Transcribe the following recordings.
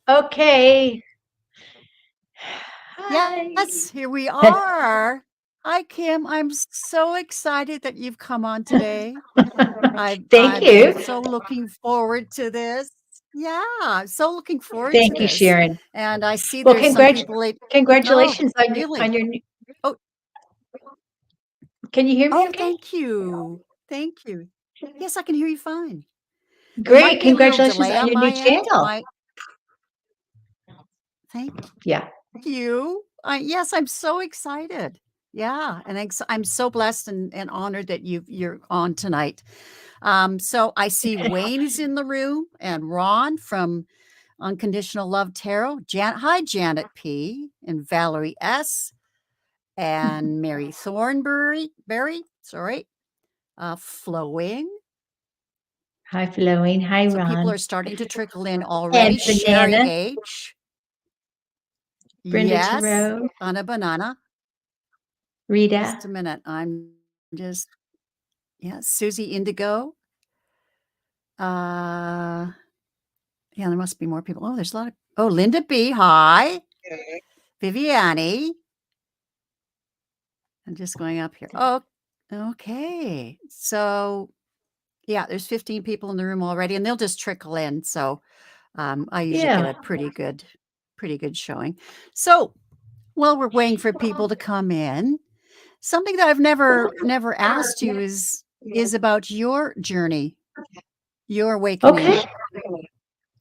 Okay. Hi. Yes, here we are. Hi, Kim. I'm so excited that you've come on today. Thank I've been you. so looking forward to this. Yeah, so looking forward to Thank you, this. Sharon. And I see Well, there's some people late. Oh, congratulations on really? your Oh, Can you hear me oh, okay? thank you. Thank you. Yes, I can hear you fine. There might Great. be a little Congratulations delay on on your my new end. channel. My thank Yeah. you. Yes, I'm so excited. Yeah, and I'm so blessed and honored that you're on tonight. So I see Wayne is in the room and Ron from Unconditional Love Tarot. Hi, Janet P. and Valerie S. and Mary Thornberry. Sorry, Flowing. Hi, Flowing. Hi, So people are Ron. starting to trickle in already. And Sherry Banana. H. Brenda Yes, Tarot. on a banana. Rita. Just a minute. I'm just yeah. Susie Indigo. Uh, yeah, there must be more people. Oh, there's a lot of. Oh, Linda B. Hi, Viviani. I'm just going up here. Oh, okay. So yeah, there's 15 people in the room already, and they'll just trickle in. So I usually get Yeah. a pretty good showing. So while we're waiting for people to come in, something that I've never asked you is about your journey, your awakening. Okay.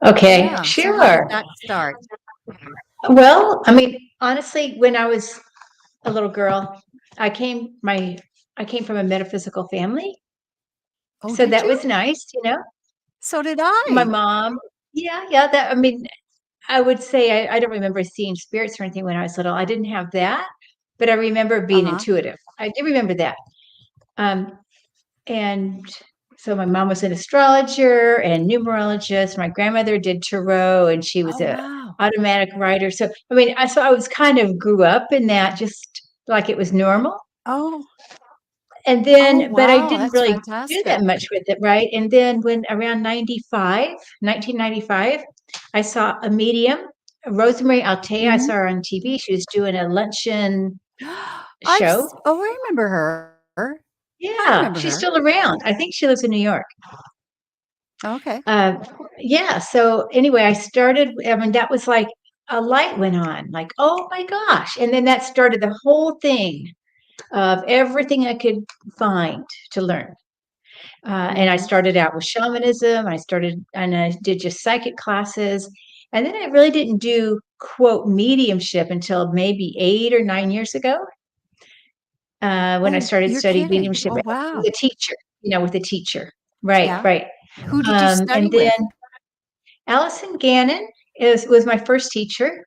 Okay. Yeah. So how did Sure. that start? Well, I mean, honestly, when I was a little girl, I came my I came from a metaphysical family. Oh, So did that you? was nice. So did My I. mom, yeah, that I mean, I would say I don't remember seeing spirits or anything when I was little. I didn't have that, but I remember being Uh-huh. intuitive. I do remember that. Um, and so my mom was an astrologer and numerologist. My grandmother did tarot, and she was Oh, a wow. automatic writer. So I mean, I was kind of grew up in that, just like it was normal. Oh, And oh, then, but I wow. didn't That's really do that fantastic. much with it, right? And then when around 1995, I saw a medium, Rosemary Altea. I Mhm. saw her on TV. She was doing a luncheon show. I remember her. I remember Yeah, her. she's still around. I think she lives in New York. Okay. Uh, yeah. So anyway, I mean, that was like a light went on, like, oh my gosh. And then that started the whole thing of everything I could find to learn. And I Mhm. started out with shamanism. I did just psychic classes. And then I really didn't do quote mediumship until maybe 8 or 9 years ago, when I Oh, started you're studying kidding. mediumship Oh, with wow. a teacher, with a teacher. Right, Yeah. right. Who did you study And then with? Allison Gannon was my first teacher.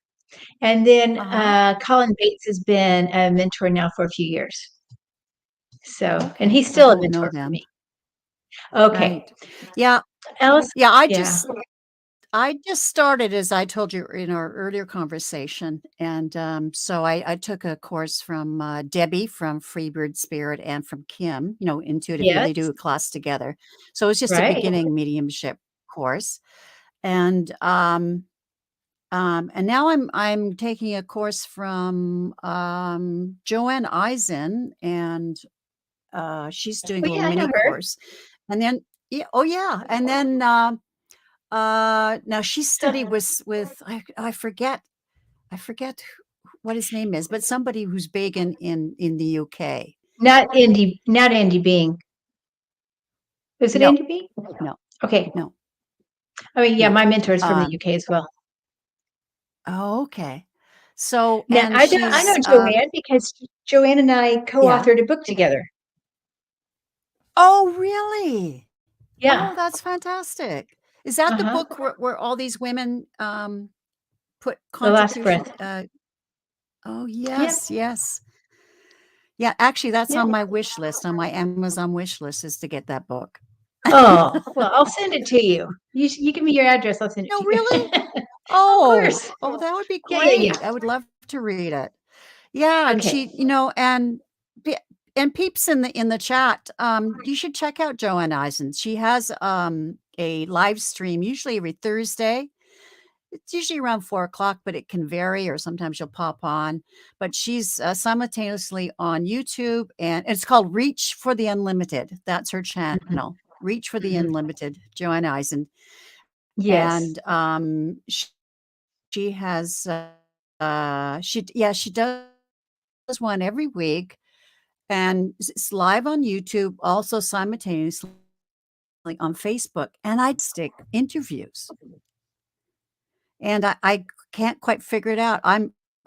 And then Uh-huh. Colin Bates has been a mentor now for a few years. So, and Okay. he's I still a don't know mentor for them. me. Okay. Right. Yeah. Allison, Yeah, yeah. I just started, as I told you in our earlier conversation, and, so I took a course from, Debbie from Freebird Spirit and from Kim, Intuitive Yes, They do a class together. So it's just a right. beginning mediumship course, and, and now I'm taking a course from, Joanne Eisen, and, she's doing Oh, a little yeah, I know mini her. course, and then yeah, oh, yeah, and then, now she studied with I forget what his name is, but somebody who's big in the UK. Not Andy Being. Is it No, Andy Being? no, Okay. no, I mean, yeah, no. my mentor is from the Um, UK as well. oh, okay. So, Now, and I know she's Joanne because Joanne and I yeah. co-authored a book together. Oh, really? Oh, Yeah. that's fantastic. Is that the Uh-huh. book where all these women put The Last contribution? Breath. Oh, Yep. yes, yes. Yeah, actually, that's Yep. on my wish list, on my Amazon wish list, is to get that book. Oh, well, I'll send it to you. You give me your address, I'll send it No, to you. really? Of Oh, course. oh, that would be Yeah, yeah, yeah. great. I would love to read it. Yeah, and Okay. pe and peeps in the chat, you should check out Joanne Eisen. She has, a live stream usually every Thursday, It's usually around 4 o'clock, but it can vary, or sometimes you'll pop on. But she's simultaneously on YouTube, and it's called Reach for the Unlimited. That's her Mhm, channel, Reach for the mhm. Unlimited, Joanna Eisen. Yes. And she has, she does one every week, and it's live on YouTube, also simultaneously on Facebook, and I'd stick interviews. And I can't quite figure it out.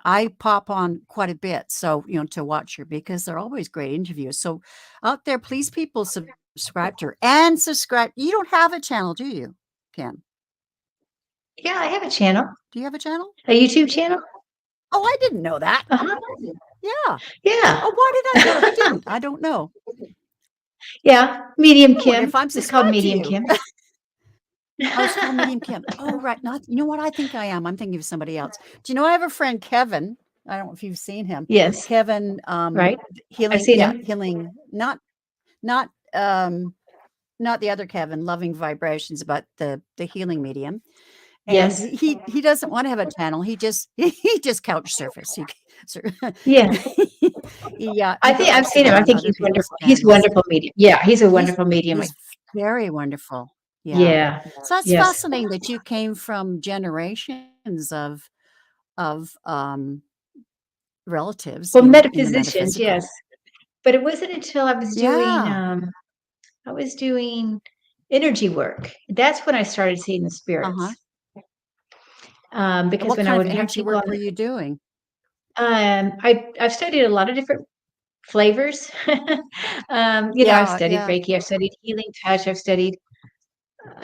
I pop on quite a bit, so, to watch her because they're always great interviews. So out there, please, people, subscribe to her and subscribe. You don't have a channel, do you, Ken? Yeah, I have a channel, Do you have a channel? a YouTube channel. Oh, I didn't know that. Uh-huh. Yeah. Yeah. Oh, why did I think you didn't? I don't know. Yeah, Medium I wonder if Kim. I'm It's called subscribed to Medium you. Kim. Oh, it's called Medium Kim. Oh, right. Not, you know what I think I am? I'm thinking of somebody else. Do you know I have a friend, Kevin? I don't know if you've seen him. Yes, Kevin, right. I've healing, seen yeah, him. healing, not, um, not the other Kevin, loving vibrations, but the healing medium. And Yes. he doesn't want to have a channel. He just he just couch surface. Yeah. I he think I've pops seen him. I on think other he's people's wonderful. He's channels. wonderful medium. Yeah, he's a He's wonderful medium. he's very wonderful. Yeah. Yeah. So that's Yes. fascinating that you came from generations of relatives Well, in the metaphysicians, yes. metaphysical. But it wasn't until Yeah. I was doing energy work. That's when I started seeing the Uh-huh. spirits. Because What when I kind of would have energy people work on, were you doing? I've studied a lot of different flavors. I've Yeah, studied yeah. Reiki, I've studied healing touch, I've studied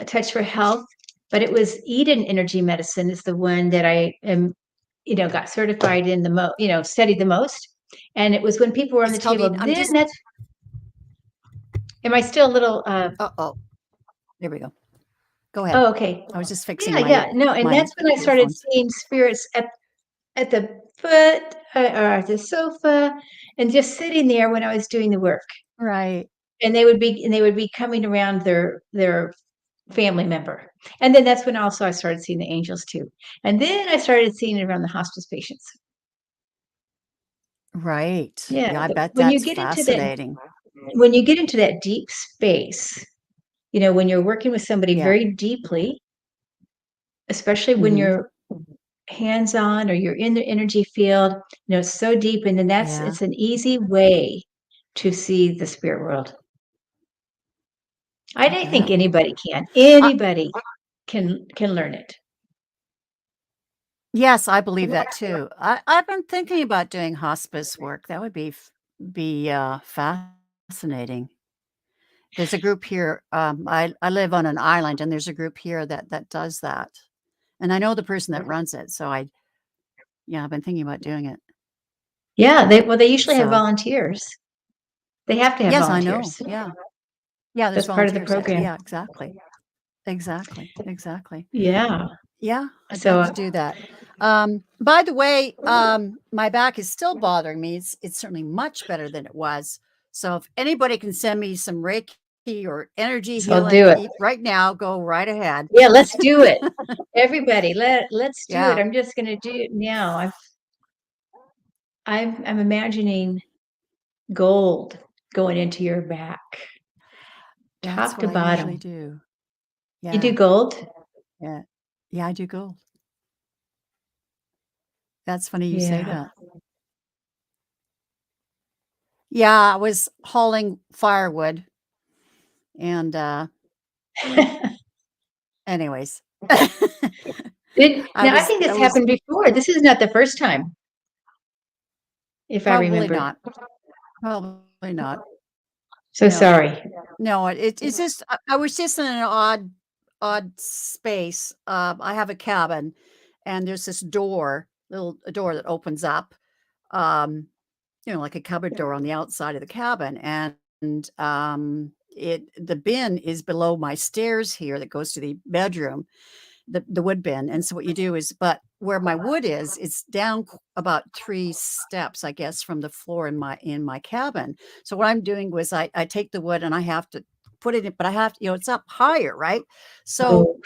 touch for health, but it was Eden energy medicine is the one that I am, got certified in the studied the most. And it was when people were on the It's called table, Eden. I'm then just that's, am I still a little, uh-oh. There we go. Go ahead. oh, okay. I was just fixing Yeah, yeah. No, and my that's when I started earphones. seeing spirits at the foot or at the sofa and just sitting there when I was doing the work. Right. And they would be coming around their family member. And then that's when also I started seeing the angels too. And then I started seeing it around the hospice patients. Right. Yeah, Yeah, I bet when you that's get into that fascinating. deep space, when you're working with somebody Yeah. very deeply, especially when Mhm. you're hands on or you're in the energy field, it's so deep, and then Yeah, it's an easy way to see the spirit world. I I think bet. anybody can. I Anybody can learn it. Yes, I believe that too. I've been thinking about doing hospice work. That would be fascinating. There's a group here, I live on an island, and there's a group here that does that, and I know the person that runs it, so yeah, I've been thinking about doing it. Yeah, they usually have So volunteers. They have to have yes, I know. volunteers. Yeah. Yeah, there's That's part of the volunteers. Yeah, program. yeah, exactly. Exactly, exactly. Yeah. Yeah, I'd So, love to do that. By the way, my back is still bothering me. It's certainly much better than it was. So if anybody can send me some Reiki or energy so I'll do healing it. right now, go right ahead. Yeah, let's do it. Everybody, let's do it. Yeah, I'm just gonna do it now. I'm imagining gold going into your back, that's top what to I usually bottom. do. You do Yeah, gold? yeah, yeah. I do gold. That's funny you say Yeah. that. Yeah, I was hauling firewood, and anyways, Now I think I this was happened before. This is not the first time, if I probably remember. not. Probably not. So No. sorry. No, it's just I was just in an odd space. I have a cabin, and there's this little door that opens up, um, like a cupboard door on the outside of the cabin, and the bin is below my stairs here that goes to the bedroom, the wood bin. And so what you do is, but where my wood is, it's down about 3 steps, I guess, from the floor in my cabin. So what I'm doing was I take the wood and I have to put it in, but I have to, it's up higher, right? So Oh,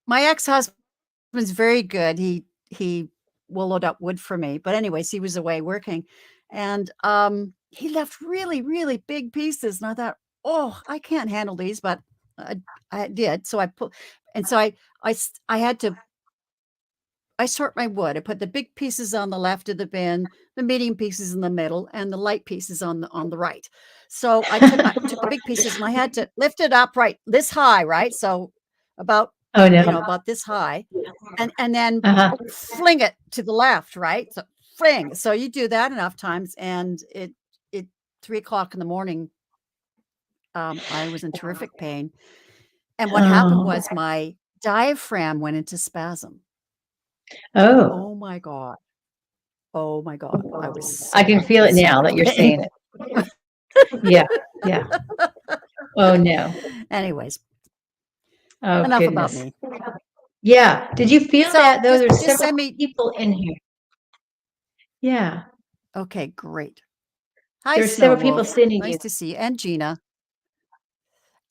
my ex-husband husband's very good. He will load up wood for me. But anyways, he was away working, and he left really, really big pieces. And I thought, oh, I can't handle these, but I, I did. So I put, and so I had to. I sort my wood. I put the big pieces on the left of the bin, the medium pieces in the middle, and the light pieces on the right. So I took the big pieces and I had to lift it up right this high, right? So about Oh no. about this high, and then Uh-huh. fling it to the left, right? So fling. So you do that enough times, and it 3 o'clock in the morning, I was in terrific pain. And what happened Oh. was my diaphragm went into spasm. Oh. Oh my God. Oh my God. I was I so can feel in it so now much that you're pain. saying it. Yeah. Yeah. Oh no. Anyways, Oh enough about goodness. me. Yeah. Did you feel So that though? There's just several send me. people in here. Yeah. Okay, great. Hi, There's Snow several people Wolf. sending Nice you. to see you. And Gina.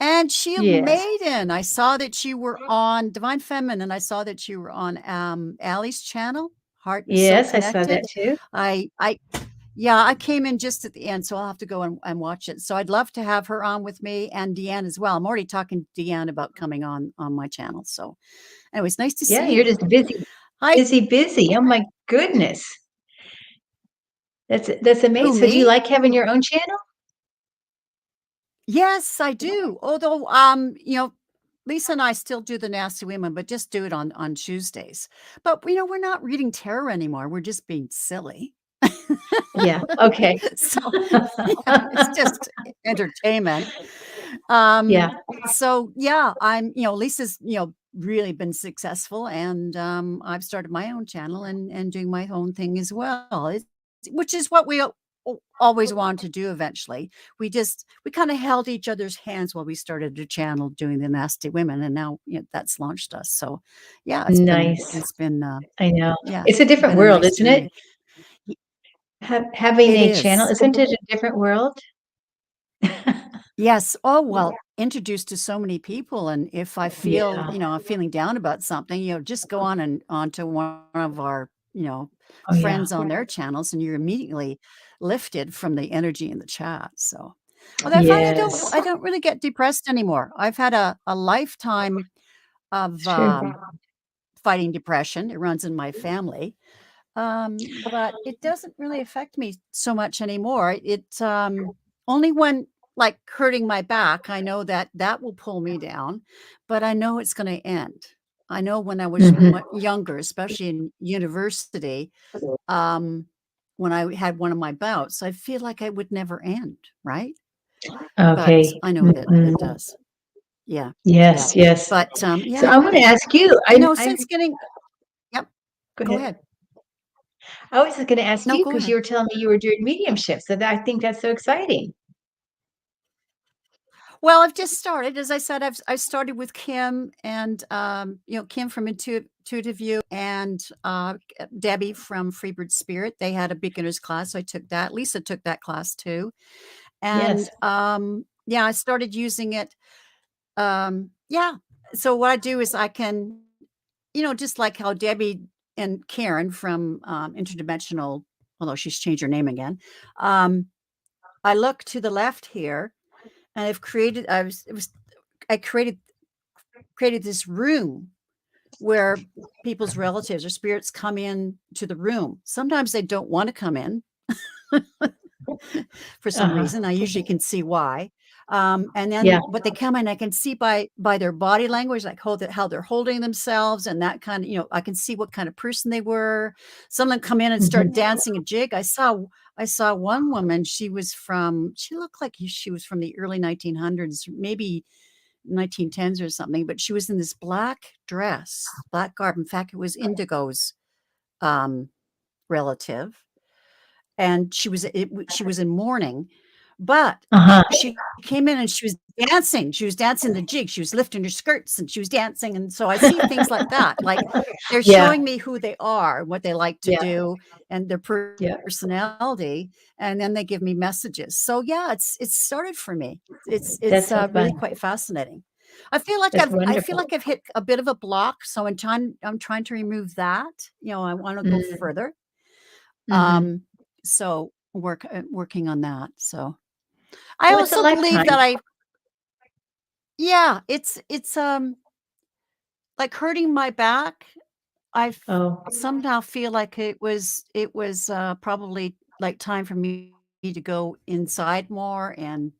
And Shield Yes. Maiden. I saw that you were on Divine Feminine, and I saw that you were on Allie's channel, Heart and Soul Yes, I saw Connected. that too. I Yeah, I came in just at the end, so I'll have to go and watch it. So I'd love to have her on with me and Deanne as well. I'm already talking to Deanne about coming on my channel. So anyways, nice to Yeah, see you're you. just busy, Hi. busy, busy. Oh my goodness. That's Who, amazing. So do you me? like having your own channel? Yes, I do. Although, Lisa and I still do the Nasty Women, but just do it on Tuesdays. But we're not reading tarot anymore. We're just being silly. Yeah. Okay. So yeah, it's just entertainment. Yeah. So yeah, Lisa's, really been successful, and I've started my own channel and doing my own thing as well. Which is what we always wanted to do eventually. We kind of held each other's hands while we started a channel doing the Nasty Women, and now that's launched us. So yeah, it's been Nice. it's been I know. yeah, It's a it's different been a world, nice isn't it? journey. Y- Having It a channel, is. isn't it a different world? Yes. Oh, well, introduced to so many people. And if I feel, Yeah. I'm feeling down about something, just go on and onto one of our, Oh yeah. friends on their channels, and you're immediately lifted from the energy in the chat. So, although I find Yes. I don't really get depressed anymore. I've had a lifetime of True. fighting depression. It runs in my family. But it doesn't really affect me so much anymore. Only when, like, hurting my back, I know that that will pull me down, but I know it's going to end. I know when I was Mhm. younger, especially in university, um, when I had one of my bouts, I feel like I would never end, right? But Okay. I know that Mhm. it does. Yeah, yeah. Yes, yes. But So yeah, I want to ask you, I since getting, yep, go go ahead. ahead. I was just going to ask No, you go because ahead. you were telling me you were doing mediumship. So I think that's so exciting. Well, I've just started. As I said, I started with Kim and Kim from Intuitive View, and Debbie from Freebird Spirit. They had a beginner's class, so I took that. Lisa took that class too, Yes. and yeah, I started using it. Yeah. So what I do is I can, just like how Debbie and Karen from Interdimensional, although she's changed her name again. I look to the left here, and I've created. I created this room where people's relatives or spirits come in to the room. Sometimes they don't want to come in for some Uh-huh. reason. I usually can see why. And Yeah. then, but they come in, I can see by their body language, like how they're holding themselves, and that kind of, I can see what kind of person they were. Some of them come in and start Mhm. dancing a jig. I saw one woman. She looked like she was from the early 1900s, maybe 1910s or something, but she was in this black dress, black garb. In fact, it was Indigo's um, relative, and she was in mourning, but Uh-huh. she came in and she was dancing. She was dancing the jig. She was lifting her skirts and she was dancing. And so I see things like that. Like, they're Yeah. showing me who they are, what they like to Yeah. do, and their Yeah. personality. And then they give me messages. So yeah, it's started for me. It's That's so really fun. quite fascinating. That's I feel wonderful. like I've hit a bit of a block, so I'm trying to remove that. I want to go Mm, further. mhm. Um, so working on that. So I Well, it's a also believe that lifetime. yeah, it's like hurting my back. I Oh, somehow feel like it was probably like time for me to go inside more, and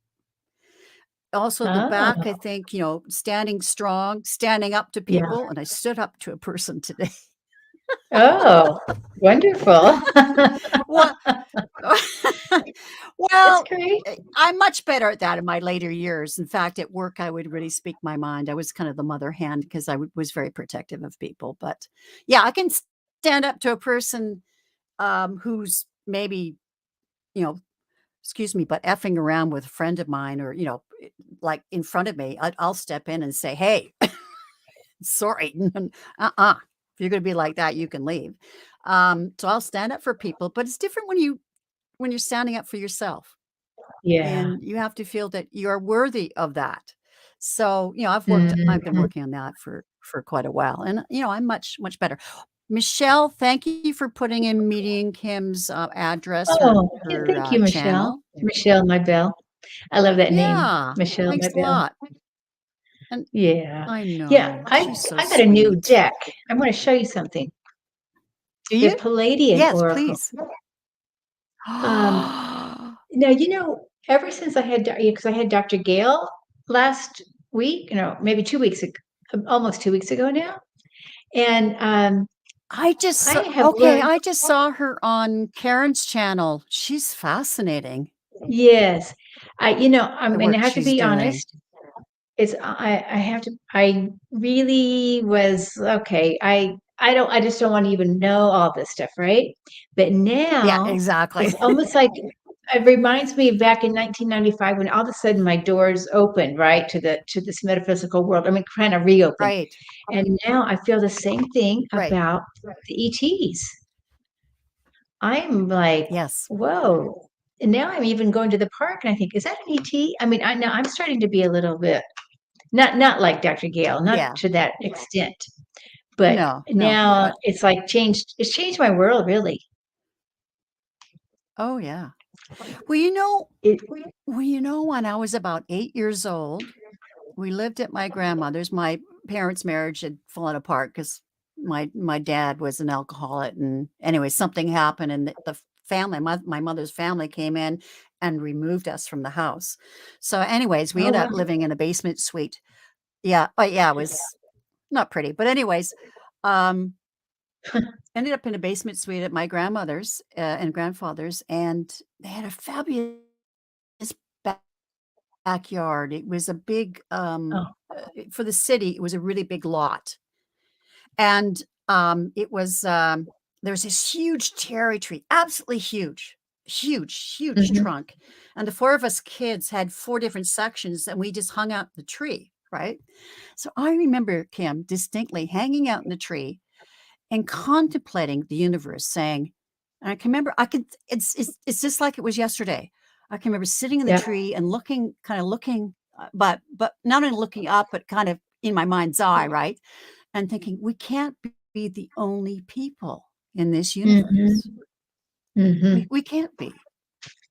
also the back, I oh, think, standing strong, standing up to yeah. people, and I stood up to a person today. Oh, wonderful. Well That's well, great. I'm much better at that in my later years. In fact, at work, I would really speak my mind. I was kind of the mother hen because was very protective of people, but yeah, I can stand up to a person, who's maybe, you know, excuse me, but effing around with a friend of mine or, like in front of me, I'll step in and say, "Hey, sorry, uh-uh. If you're gonna be like that, you can leave." So I'll stand up for people, but it's different when you're standing up for yourself, Yeah. and you have to feel that you're worthy of that. So, I've been Mhm. working on that for quite a while, and, I'm much, much better. Michelle, thank you for putting in Meeting Kim's, address, Oh, yeah, her, thank you, Michelle. channel. Michelle My Bell. I love that name, Yeah, Michelle My thanks a Bell. lot, and Yeah. I Yeah, know, I she's so I got a new sweet. deck. I'm gonna show you something. Do The you? Palladian Yes, Oracle. please. Um, Now, ever since I had, because I had Dr. Gale last week, maybe 2 weeks ago, almost 2 weeks ago now. And I have learned, I just saw her on Karen's channel. She's fascinating, yes, the and I work have to she's be doing. honest, I really was, okay. I just don't want to even know all this stuff, right? But Yeah, now exactly. it's almost like it reminds me of back in 1995 when all of a sudden my doors opened, right, to this metaphysical world. I mean, kind of reopened. Right, And now I feel the same thing right. about the ETs. I'm like, Yes. whoa. And now I'm even going to the park and I think, is that an ET? I mean, I'm starting to be a little bit, not like Dr. Gale, not Yeah. to that extent, but No, no, now but it's changed my world really. oh, yeah. Well, It, when I was about 8 years old, we lived at my grandmother's. My parents' marriage had fallen apart because my dad was an alcoholic, and anyway, something happened, and the family, my mother's family came in and removed us from the house. So anyways, we oh ended wow. up living in a basement suite. Yeah, but yeah, it was not pretty, but anyways, um, ended up in a basement suite at my grandmother's, and grandfather's, and they had a fabulous ba backyard. It was a big, Oh, for the city, it was a really big lot, and, it was, there was this huge cherry tree, absolutely huge, huge, huge mhm. trunk, and the 4 of us kids had 4 different sections, and we just hung out in the tree, right? So I remember, Kim, distinctly hanging out in the tree and contemplating the universe, saying, and I can remember, it's just like it was yesterday. I can remember sitting in the Yeah. tree and looking, kind of looking, but not only looking up, but kind of in my mind's eye, right? And thinking, we can't be the only people in this Mhm. universe. Mhm. We can't be.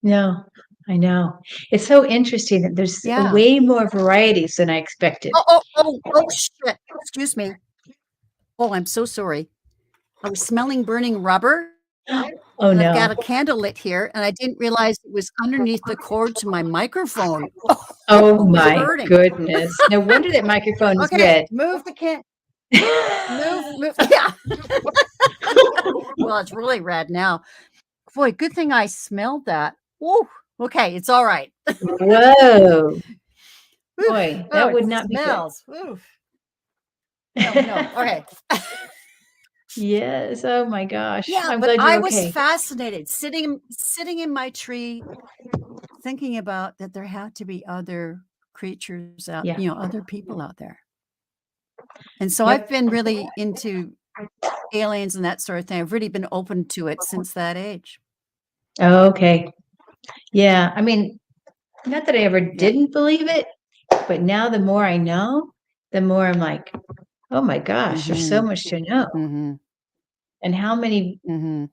No, I know. It's so interesting that there's Yeah. way more varieties than I expected. Oh, shit. Excuse me. Oh, I'm so sorry. I was smelling burning rubber. Oh And I've no. got a candle lit here, and I didn't realize it was underneath the cord to my microphone. Oh Oh, it was my burning. goodness. No wonder that microphone is Okay, red. move. Yeah. Well, it's really red now. Boy, good thing I smelled that. Woo. Okay, it's all right. Whoa. Oof. Boy, Oh, that it would not be good. smells. Oof. No, no. Okay. Yes. Oh my gosh. Yeah, I'm but glad I you're was okay. fascinated sitting in my tree, thinking about that there had to be other creatures out, Yeah. other people out there. And so I've Yep. been really into aliens and that sort of thing. I've really been open to it since that age. Oh, okay. Yeah. I mean, not that I ever Yeah. didn't believe it, But now the more I know, the more I'm like, oh my gosh, there's so Mhm. much to know. Mhm. And how many Mhm.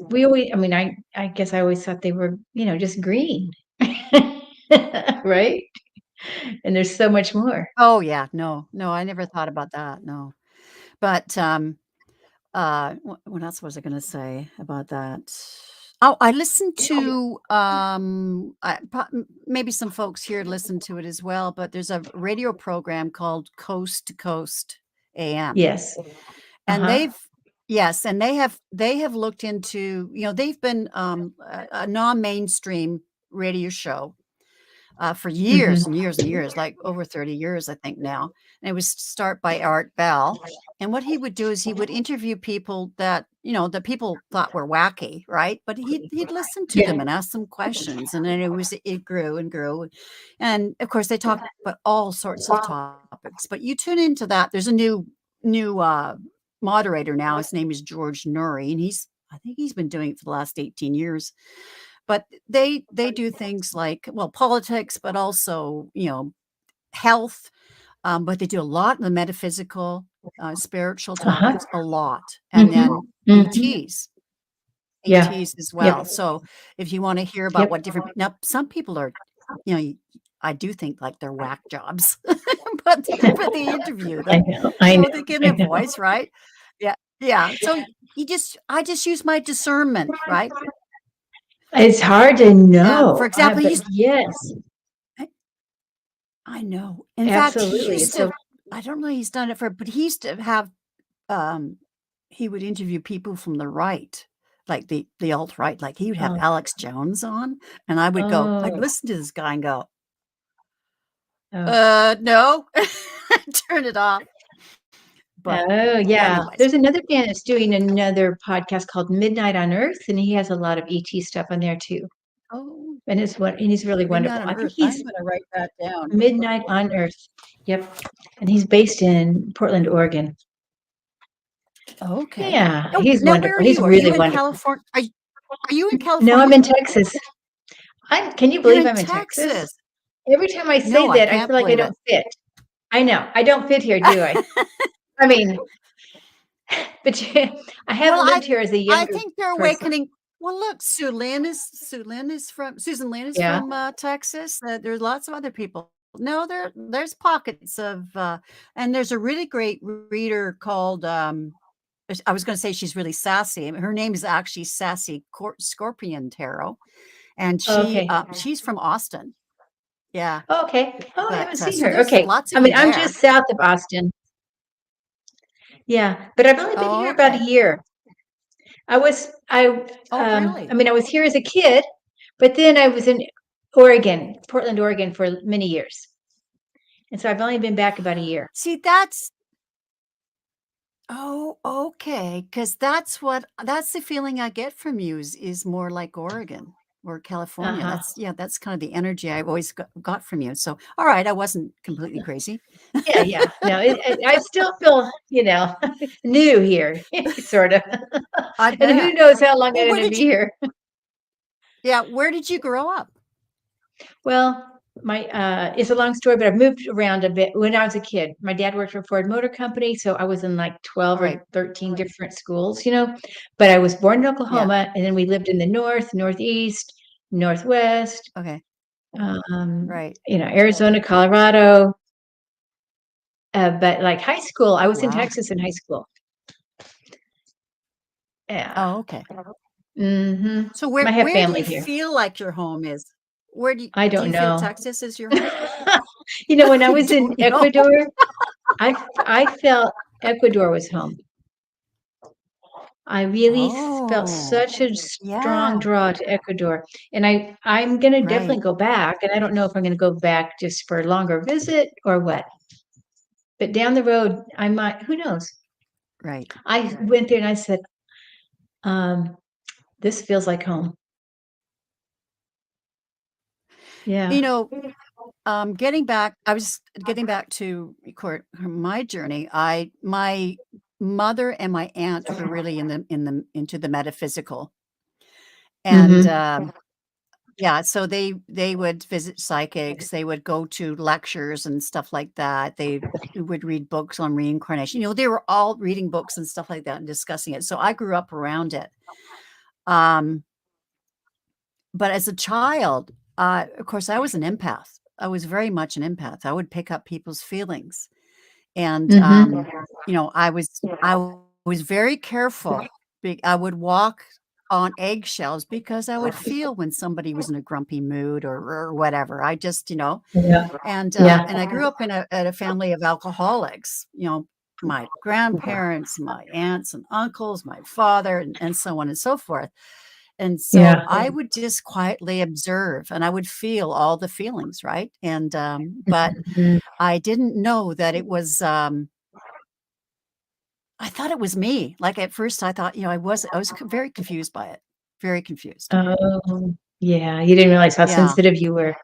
we always, I mean, I guess I always thought they were, just green. Right? And there's so much more. Oh, yeah. No, no, I never thought about that, no. But, what else was I gonna say about that? Oh, I listened to, maybe some folks here listen to it as well, but there's a radio program called Coast to Coast AM, Yes. and Uh-huh. they have looked into, they've been, a non-mainstream radio show for years and Mhm. years and years, like over 30 years, I think now. And it was start by Art Bell. And what he would do is he would interview people that people thought were wacky, right? But he'd listen to them Yeah. and ask them questions. And then it grew and grew. And of course they talked about all sorts of topics. But you tune into that. There's a new moderator now. His name is George Nuri, and I think he's been doing it for the last 18 years. But they do things like, well, politics, but also, health, but they do a lot in the metaphysical, spiritual Uh-huh. topics, a lot, and Mhm. then Mhm. ETs, Yeah. ETs as well. Yep. So if you wanna hear about Yep. what different now, some people are, you know, y I do think like they're whack jobs, but they interview I them, know. I know. they give I them a know. voice, right? Yeah, yeah. So I just use my discernment, right? It's hard to For know, example, but yes, I know. In fact, he absolutely. used It's so to I don't know he's done it for but he used to have, um he would interview people from the right, like the alt-right, like, he would have oh, Alex Jones on, and I'd oh, listen to this guy and go, oh, no." Turn it off. But oh, yeah. anyways. There's another man that's doing another podcast called Midnight on Earth, and he has a lot of ET stuff on there too. Oh, And he's really Midnight wonderful. on I think Earth. I'm he's gonna write that down. Midnight on Earth. Yep. And he's based in Portland, Oregon. Okay. Yeah, Oh, he's now where are wonderful. He's you? Are really you in wonderful. California? Are you in No, I'm California? in Texas. Can you You're believe in I'm in Texas? Texas. Every time I say No, I that, I can't feel like I believe it. don't fit. I know. I don't fit here, do I? I mean, but I have Well, lived here as a I younger think they're person. awakening. Well, look, Susan Lynn is Yeah. from, Texas. There's lots of other people. No, there's pockets of, and there's a really great reader called, I was gonna say she's really sassy. Her name is actually Sassy Scorpion Tarot, and Okay. she's from Austin. Yeah, Okay. Oh, I haven't but, seen so her. there's Okay. lots I of mean, you I'm just there. south of Austin. Yeah, but I've only been Oh, here about a okay. year. Oh, I really? mean, I was here as a kid, but then I was in Oregon, Portland, Oregon for many years. And so I've only been back about a year. See, that's Oh, okay. Because that's the feeling I get from you is more like Oregon or California. Uh-huh. That's kind of the energy I've always got from you. So, all right, I wasn't completely crazy. Yeah, yeah. No, I still feel, new here, sort of. I And who bet. knows how long Well, I'm going to be here. where did you grow up? Well, it's a long story, but I've moved around a bit. When I was a kid, my dad worked for Ford Motor Company, so I was in like 12 All right. or 13 different schools. But I was born in Yeah. Oklahoma, and then we lived in the north, northeast, northwest, Okay. um, Right. Arizona, Colorado. But like high school, I Oh, was in wow. Texas in high school. Yeah. Oh, okay. So I have where do family you here. feel like your home is? Where I do don't you feel know. Texas is your home? When I You was in don't know. Ecuador, I felt Ecuador was home. I really felt Oh, such a strong yeah. draw to Ecuador, and I'm gonna Right. definitely go back, and I don't know if I'm gonna go back just for a longer visit or what. But down the road, I might. Who knows? Right. I went there and I said, um, "This feels like home." You Yeah. know, I was getting back to record my journey. My mother and my aunt were really into the metaphysical, and Mhm. Yeah, so they would visit psychics, they would go to lectures and stuff like that. They would read books on reincarnation. They were all reading books and stuff like that and discussing it. So I grew up around it. Um, but as a child, of course, I was an empath. I was very much an empath. I would pick up people's feelings. And Mm-hmm. I was very careful. I would walk on eggshells because I would feel when somebody was in a grumpy mood or whatever. I just, Yeah. and I Yeah. grew up at a family of alcoholics. My grandparents, my aunts and uncles, my father, and so on and so forth. And so Yeah. I would just quietly observe, and I would feel all the feelings, right? And but Mhm. I didn't know that it was. I thought it was me. Like, at first, I thought, I was very confused by it. Very confused. Oh, yeah. You didn't realize how Yeah. sensitive you were.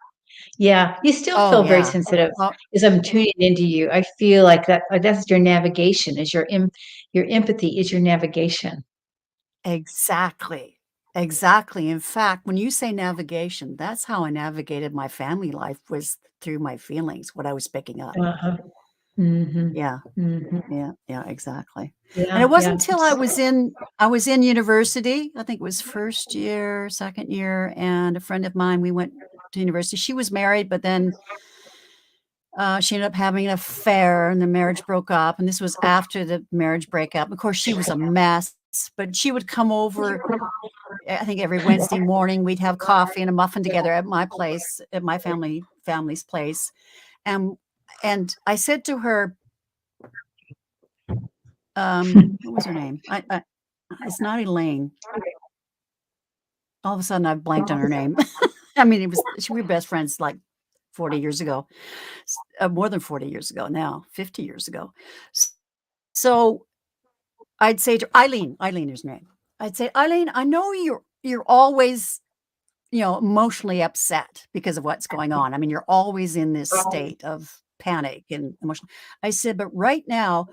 Yeah. You still Oh, feel very yeah. sensitive Well, as I'm tuning into you. I feel like that's your navigation, is your empathy is your navigation. exactly. Exactly. In fact, when you say navigation, that's how I navigated my family life, was through my feelings, what I was picking up. Uh-huh. Mm-hmm. Yeah. Mm-hmm. Yeah. Yeah, exactly. And it Yeah. wasn't Yeah. until I was in university. I think it was first year, second year, and a friend of mine, we went to university. She was married, but then she ended up having an affair and the marriage broke up. And this was after the marriage breakup. Of course, she was a mess, but she would come over, I think every Wednesday morning. We'd have coffee and a muffin together at my place, at my family's place. And I said to her, what was her name? It's not Elaine. All of a sudden, I've blanked on her name. I mean, we were best friends like 40 years ago, more than 40 years ago now, 50 years ago. So I'd say to Eileen is her name. I'd say, Eileen, I know you're always, emotionally upset because of what's going on. I mean, you're always in this state of panic and emotion. I said, but right now,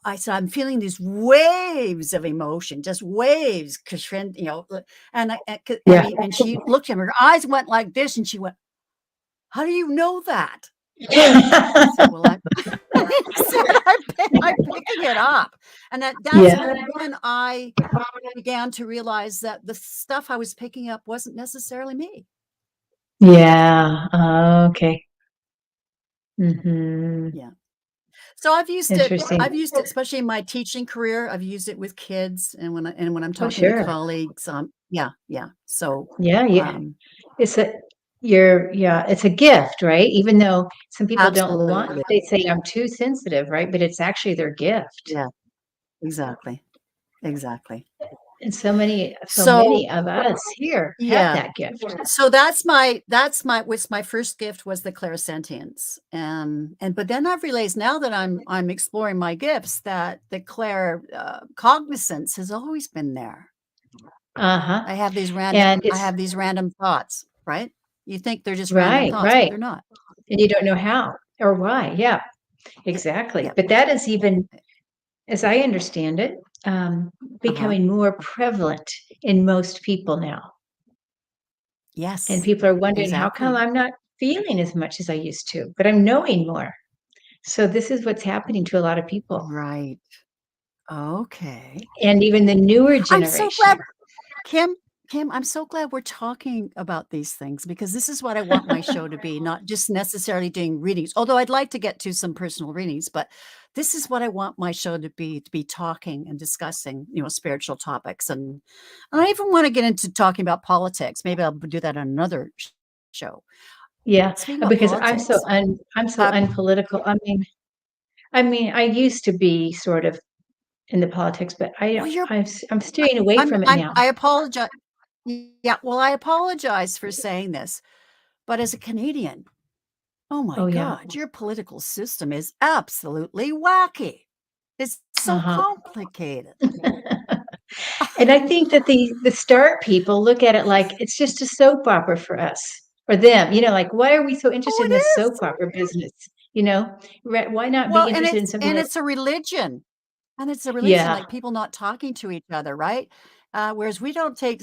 I said, I'm feeling these waves of emotion, just waves, and Yeah. and she looked at me, her eyes went like this, and she went, "How do you know that?" I said, "Well, I said, I'm picking it up," and that's Yeah. when I began to realize that the stuff I was picking up wasn't necessarily me. Yeah. Okay. Mm-hmm. Yeah. So I've used it. Interesting. I've used it, especially in my teaching career. I've used it with kids, and when I'm Oh, talking to sure. colleagues. Yeah, yeah. So, Yeah. Yeah. um, It's a yeah, it's a gift, right? Even though some people don't want, absolutely. they say I'm too sensitive, right? But it's actually their gift. Yeah, exactly, exactly. And so So many of us here have yeah, that gift. so that's my first gift, was the clairsentience. And but then I've realized, now that I'm exploring my gifts, that the cognizance has always been there. Uh-huh. I have these random And I it's have these random thoughts, right? You think they're just random right, thoughts, but right. they're not. And you don't know how or why. Yeah, Yeah, exactly. yeah. But that is even, as I understand it, Uh-huh. becoming more prevalent in most people now. And Yes, people are wondering, how come exactly. I'm not feeling as much as I used to, but I'm knowing more. So this is what's happening to a lot of people. Right. Okay. And even the newer I'm so glad, generation. Kim, I'm so glad we're talking about these things, because this is what I want my show to be, not just necessarily doing readings. Although I'd like to get to some personal readings, but this is what I want my show to be talking and discussing, spiritual topics. And I even want to get into talking about politics. Maybe I'll do that on another show. Yeah, Speaking about because politics, I'm so uh, unpolitical. I mean, I used to be sort of in the politics, but well, I'm staying away from it now. I apologize. Yeah, well, I apologize for saying this, but as a Canadian, oh my Oh yeah. God, your political system is absolutely wacky. It's so Uh-huh. complicated. And I think that the start people look at it like it's just a soap opera for us or them. Like, why are we so Oh, interested it in this is. soap opera business? Why not be Well, interested in something that? it's a religion. And it's a religion, Yeah. like people not talking to each other, right? Whereas we don't take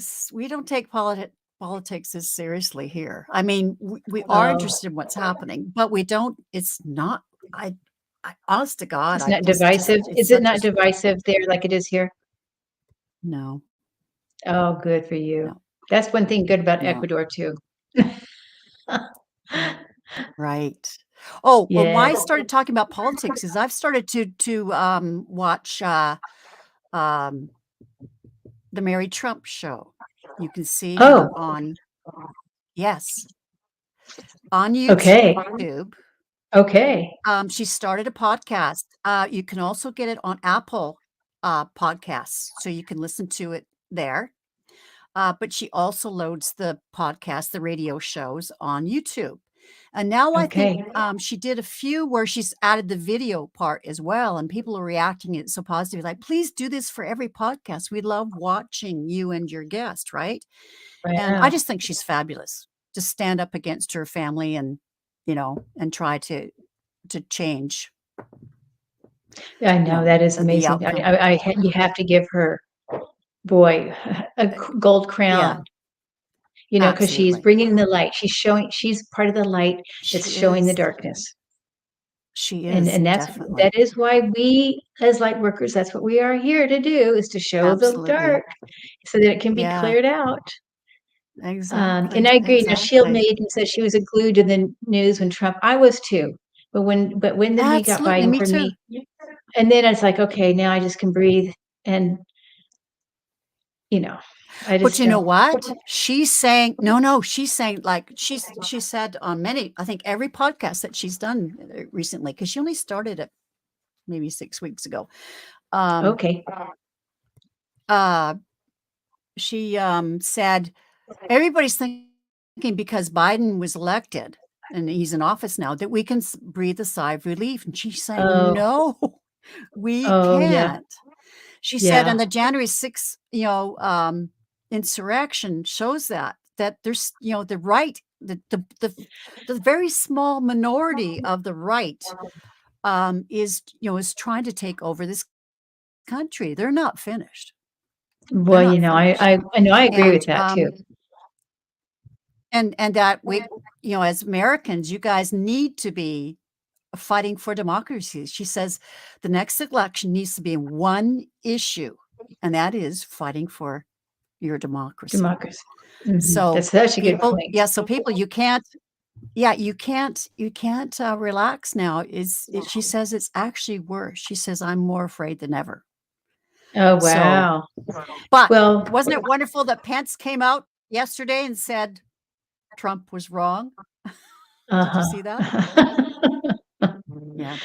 politics is seriously here. I mean, we are Oh, interested in what's happening, but we don't. It's not. I, honest to God, it's I not just divisive. it's Is it such a not divisive there like it is here? no, Oh, good for you. no, That's one thing good about no. Ecuador too. Right. Oh, well, why I Yes. started talking about politics is I've started to watch um the Mary Trump show. You can see her Oh, on yes, on okay. YouTube. Okay. She started a podcast. You can also get it on Apple podcasts, so you can listen to it there. But she also loads the podcast, the radio shows on YouTube. And now I think Okay. she did a few where she's added the video part as well, and people are reacting it so positively. Like, please do this for every podcast. We love watching you and your guest, right? And I Wow. just think she's fabulous. To stand up against her family and and try to change I know that is the amazing. outcome. You have to give her, boy, a gold Yeah, crown, because she's absolutely. bringing the light. She's part of the light that's She showing the is. darkness. She And is and that's definitely. that is why we as light workers, that's what we are here to do, is to show the Absolutely. dark so that it can be Yeah, cleared out. And exactly, I agree. Shield exactly. Maiden said she was glued to the news when Trump. I was too, but when then he got Absolutely, Biden me for too. me, and then it's like, okay, now I just can breathe, and you know, I But just you know don't. what? She's saying no, she's saying, like, she said on many, I think every podcast that she's done recently, because she only started it maybe 6 weeks ago. Um, Okay, uh, she, said, everybody's thinking because Biden was elected and he's in office now that we can breathe a sigh of relief. And she's saying, oh, no, we oh yeah, can't. She said, yeah. and the January 6th, insurrection shows that there's, the right, the very small minority of the right is trying to take over this country. They're not finished. They're Well, not finished. I know I agree with And that too. and that we, as Americans, you guys need to be fighting for democracy. She says the next election needs to be one issue, and that is fighting for your democracy. Democracy. Mhm. So That's such a good people, point. yeah, so people, you can't relax now. She says it's actually worse. She says, I'm more afraid than ever. Oh, So, wow. but Well, wasn't it wonderful that Pence came out yesterday and said Trump was wrong? Did you uh-huh. see that? Yeah.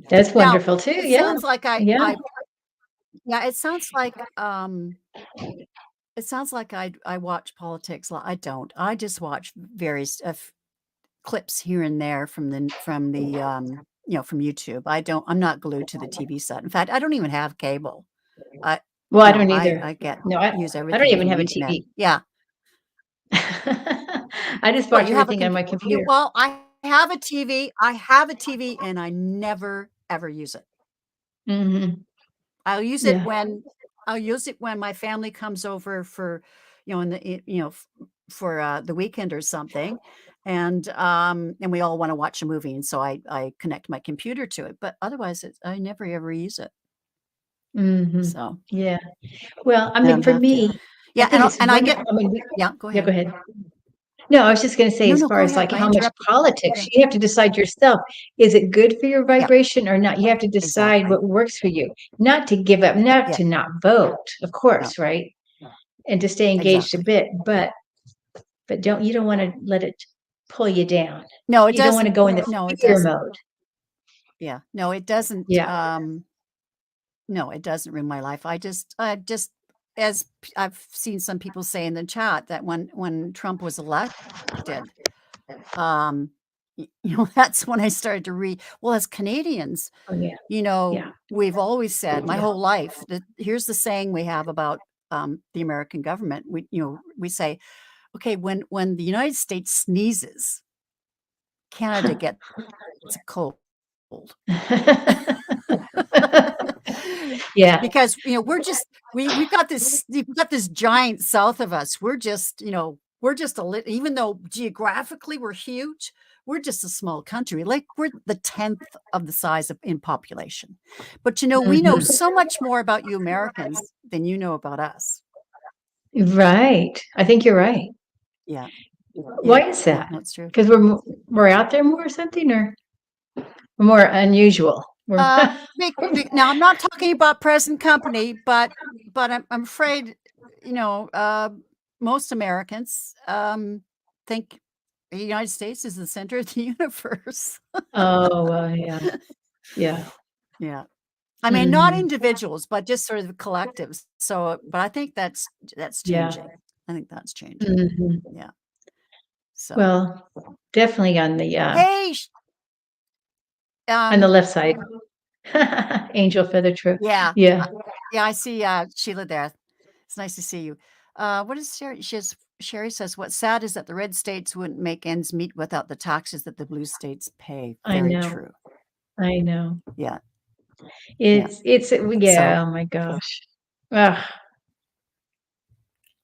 That's Now, wonderful too. it Yeah. sounds like Yeah. yeah, I watch politics. I don't. I just watch various clips here and there from YouTube. I'm not glued to the TV set. In fact, I don't even have cable. I Well, I no, don't I either. I get No, use I don't everything even from have the a internet. TV. Yeah. I just Well, watch you have a everything on my computer. computer. Well, I have a TV. I have a TV, and I never ever use it. Mhm. I'll use it Yeah. when I'll use it when my family comes over for, in the for the weekend or something, and we all want to watch a movie, and so I connect my computer to it. But otherwise, I never ever use it. Mhm. So Yeah. Well, I I mean, don't for have to. me, I Yeah, think it's and I get. wonderful. I mean, Yeah, go yeah, go ahead. ahead. No, I was just gonna say, No, as no, far go as ahead. like I how much interrupted. politics, Yeah, you have to decide yourself. Is it good for your yeah, vibration or not? You have to decide exactly. what works for you. Not to give up, not Yeah, to not vote, of no, course, right? And to stay engaged a exactly. bit, but you don't want to let it pull you down. No, it You don't want to doesn't. go into No, it fear doesn't. mode. Yeah, no, it doesn't. Yeah. No, it doesn't ruin my life. I just as I've seen some people say in the chat that when Trump was elected, um, that's when I started to read. Well, as Canadians, Oh yeah. Yeah. we've always said my Yeah. whole life that here's the saying we have about the American government. We say, okay, when the United States sneezes, Canada gets a cold. Yeah. Because, we've got this giant south of us. We're just, We're just a little, even though geographically we're huge, we're just a small country. Like we're the 10th of the size in population. But we know Mhm. so much more about you Americans than you know about us. Right. I think you're right. Yeah. Yeah. Why is Yeah. that? No, it's true. Because we're out there more or something, or more unusual. We're Now I'm not talking about present company, but I'm afraid, most Americans think the United States is the center of the universe. oh yeah, yeah. Yeah. I mean, not Mhm. individuals, but just sort of collectives. So, but I think that's Yeah. changing. I think that's changing. Mhm. Yeah. So, Well, definitely hey, on the um, left side. Angel feather true. yeah, Yeah, yeah, I see Sheila there. It's nice to see you. What is Sherry? Sherry says, "What's sad is that the red states wouldn't make ends meet without the taxes that the blue states pay." I Very know. true. I know. Yeah, yeah. It's So, yeah, oh my gosh. Ugh,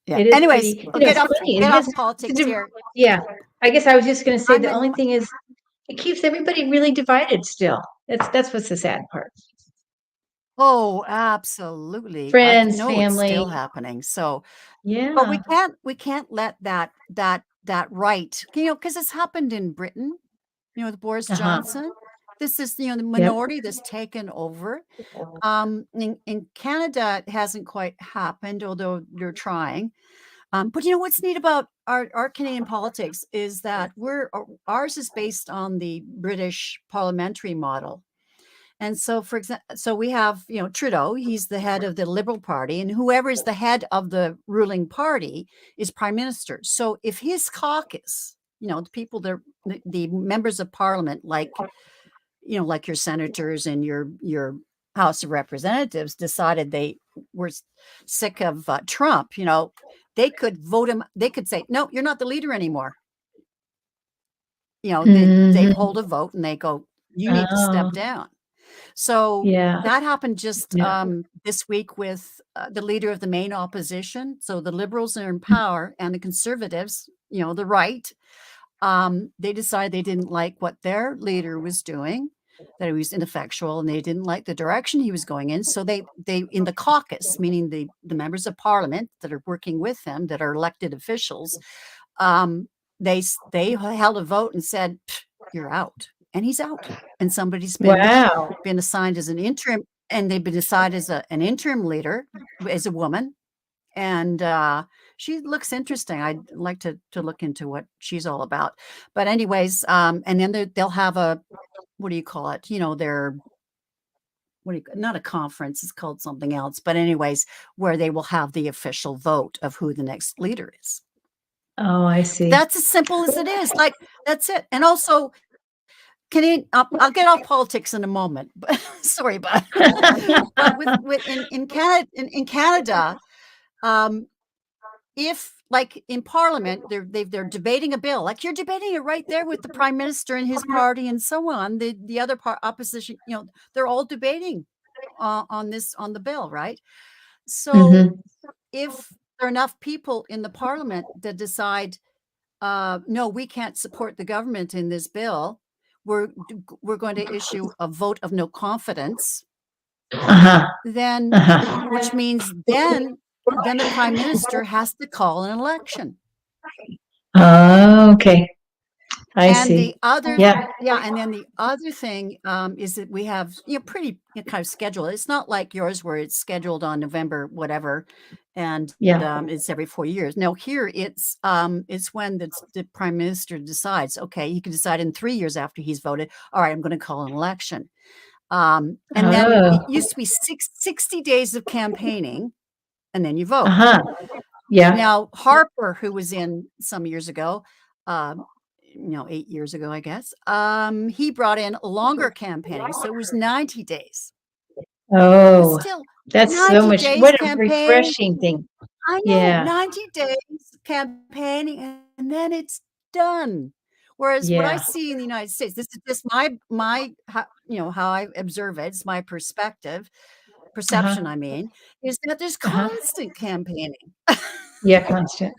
yeah. it is Anyways, pretty, I'll it's funny. It get off is politics here. yeah. I guess I was just gonna say I'm the in. only thing is it keeps everybody really divided still. That's what's the sad part. Oh, absolutely. I Friends, know it's family. still happening. So, but Yeah. we can't let that right, because it's happened in Britain, with Boris Uh-huh. Johnson. This is, the Yep. minority that's taken over. In Canada, it hasn't quite happened, although they're trying. But what's neat about our Canadian politics is that ours is based on the British parliamentary model. And so, for example, so we have, Trudeau, he's the head of the Liberal Party, and whoever is the head of the ruling party is prime minister. So if his caucus, the people, the members of parliament, like your senators and your House of Representatives decided they were sick of Trump, they could vote him. They could say, no, you're not the leader anymore. They'd Mhm. hold a vote and they go, you need to step Oh, down. So yeah. that happened just Yeah. this week with the leader of the main opposition. So the Liberals are in power and the Conservatives, the right, they decided they didn't like what their leader was doing, that he was ineffectual, and they didn't like the direction he was going in. So they in the caucus, meaning the members of parliament that are working with him, that are elected officials, um, they held a vote and said, "You're out," and he's out. And somebody's Wow. been assigned as an interim, and they've been assigned as an interim leader, as a woman, and she looks interesting. I'd like to look into what she's all about. But anyways, and then they'll have a, what do you call it? Their, not a conference, it's called something else. But anyways, where they will have the official vote of who the next leader is. Oh, I But see. that's as simple as it is. Like, that's it. And also, Canadian, I'll get off politics in a moment. But sorry, but with in Canada, in Canada, um, if, like, in Parliament, they're debating a bill, like you're debating it right there with the Prime Minister and his party and so on. The other opposition, they're all debating on the bill, right? So Mhm. if there are enough people in the Parliament that decide, no, we can't support the government in this bill, we're going to issue a vote of no confidence, Uh-huh. then, Uh-huh. which means then the Prime Minister has to call an election. Oh, okay. I And see. the other Yeah. Yeah, and then the other thing, is that we have, pretty, kind of schedule. It's not like yours where it's scheduled on November whatever, and, Yeah. it's every 4 years. No, here it's when the prime minister decides, okay, he can decide in 3 years after he's voted, "All right, I'm gonna call an election." And then it Oh. used to be 60 days of campaigning, and then you vote. Uh-huh. Yeah. Now, Harper, who was in some years ago, um, 8 years ago, I guess, he brought in longer campaigning, so it was 90 days. But Oh, still, that's so 90 much days what a campaigning. refreshing thing. I know, Yeah. 90 days campaigning, and then it's done. Whereas what I Yeah. see in the United States, this is just my how, how I observe it, it's my perception, Uh-huh. I mean, is that there's Uh-huh. constant campaigning. Yeah, constant.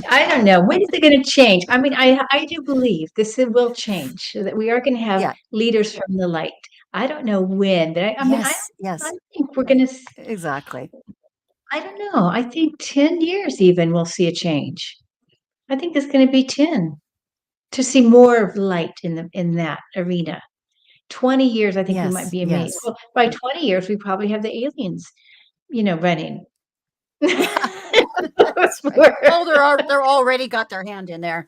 I don't know. When is it going to change? I mean, I do believe this will change, so that we are going to have Yeah. leaders from the light. I don't know when, but I mean, Yes. I Yes. think we're going to, Exactly. I don't know. I think 10 years even we'll see a change. I think it's going to be 10 to see more of light in that arena. 20 years, I think we might Yes. be amazed. Yes. Well, by 20 years, we probably have the aliens, running. Yeah. That's right. Oh, they're already got their hand in there.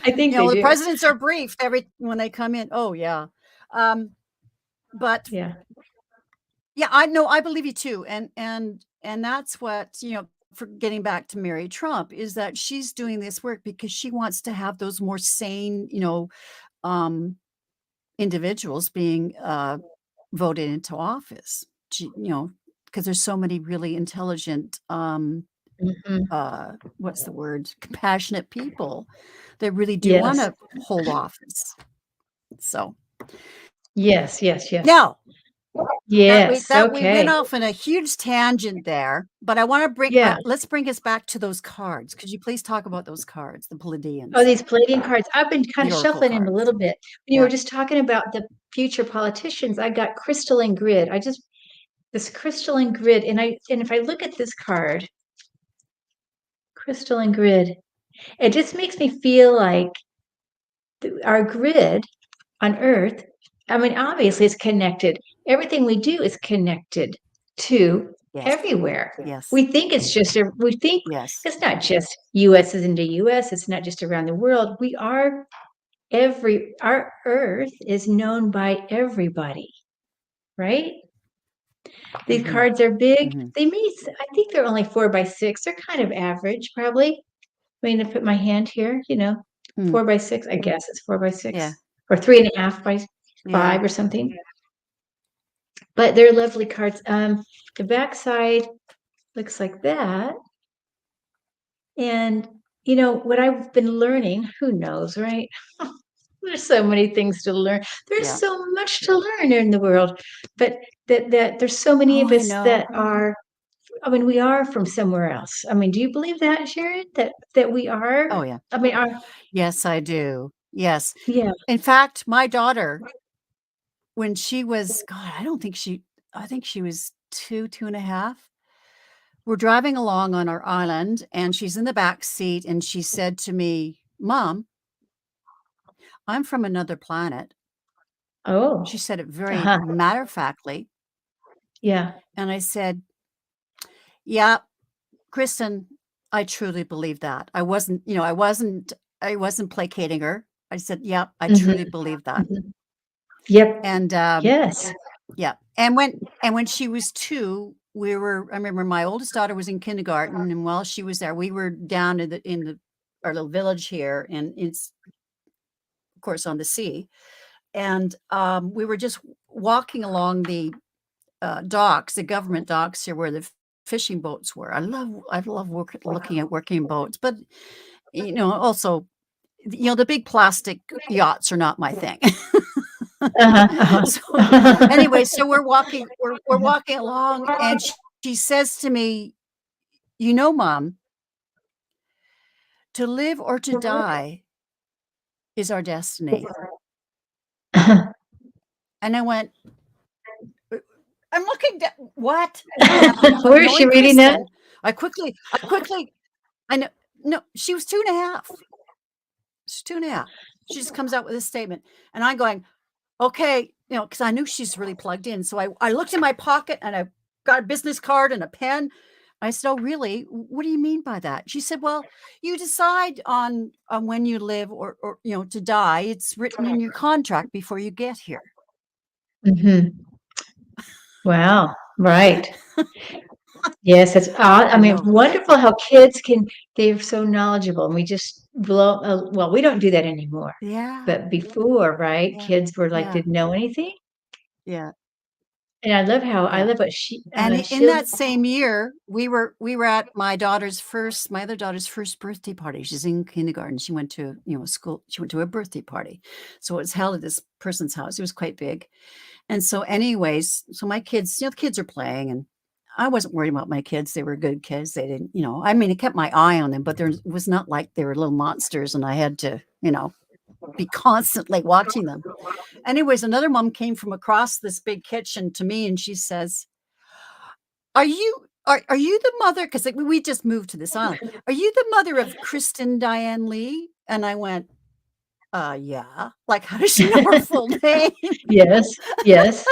I think they The do. presidents are briefed every when they come in. Oh yeah. Um, but Yeah. yeah, I know I believe you too. And that's what, for getting back to Mary Trump is that she's doing this work because she wants to have those more sane, um individuals being voted into office. Because there's so many really intelligent Mhm. what's the word? Compassionate people that really do Yes. wanna hold office. So, Yes, yes, yes. now Yes, that we went okay. off in a huge tangent there, but I wanna Yeah. let's bring us back to those cards. Could you please talk about those cards, the Oh, Palladians, these Palladian cards. I've been kind the of oracle shuffling them a cards? little bit. When you were Yeah, just talking about the future politicians, I got crystalline grid. This crystalline grid, and if I look at this card, crystalline grid, it just makes me feel like our grid on Earth, I mean, obviously it's connected. Everything we do is connected to yes, everywhere. yes, We think yes. it's not just US is into US, it's not just around the world. Our Earth is known by everybody, right? These Mhm, cards are big. mhm, I think they're only 4 by 6. They're kind of average, probably. I mean, to put my hand here, mm, 4 by 6, I guess it's 4 by 6 yeah, or 3.5 by 5 yeah, or something. But they're lovely cards. The backside looks like that. And what I've been learning, who knows, right? There's so many things to learn. There's yeah. so much to learn in the world, but that there's so many Oh, of I us know. that are. I mean, we are from somewhere else. I mean, do you believe that, Sharon? That we are? Oh, yeah. I mean, Yes, I do. Yes. yeah. In fact, my daughter, when she was God, I think she was 2, 2.5. We're driving along on our island, and she's in the back seat, and she said to me, "Mom, I'm from another planet." She Oh, said it very uh-huh. matter-of-factly, Yeah. and I said, "Yeah, Kristen, I truly believe that." I wasn't placating her. I said, "Yep, I Hmm. truly believe that." Hmm. Yep. And, Yes. yeah, and when she was 2, I remember my oldest daughter was in kindergarten, and while she was there, we were down in our little village here, and it's, of course, on the sea, and, we were just walking along the, docks, the government docks here where the fishing boats were. I love looking at working boats, but, also, the big plastic yachts are not my thing. Uh-huh. So, Uh-huh. anyway, so we're walking along, and she says to me, Mom, to live or to die is our destiny." And I went, "Uh, I'm looking at what?" But Where is she knowing reading that? Kristen, I quickly I know no, she was 2.5. She's 2.5. She just comes out with this statement, and I'm going, "Okay," because I knew she's really plugged in. So I looked in my pocket, and I got a business card and a pen. I said, "Oh, really? What do you mean by that?" She said, "Well, you decide on when you live or to die. It's written in your contract before you get here." Hmm. Wow. Right. Yes, I I mean, know. wonderful how they're so knowledgeable, and we just well, we don't do that anymore. Yeah. But before, right, Yeah. kids were like, Yeah. didn't know anything. Yeah. And I Yeah. love what And in she'll, that same year, we were at my other daughter's first birthday party. She's in kindergarten. She went to, school. She went to a birthday party. So it was held at this person's house. It was quite big. And so anyways, so my kids, the kids are playing, and I wasn't worried about my kids. They were good kids. They didn't, I mean, I kept my eye on them, but there was not like they were little monsters and I had to, be constantly watching them. Anyways, another mom came from across this big kitchen to me and she says, are you the mother? Because like, we just moved to this island. Are you the mother of Kristen Diane Lee? And I went, yeah. Like, how does she know her full name? Yes. Yes.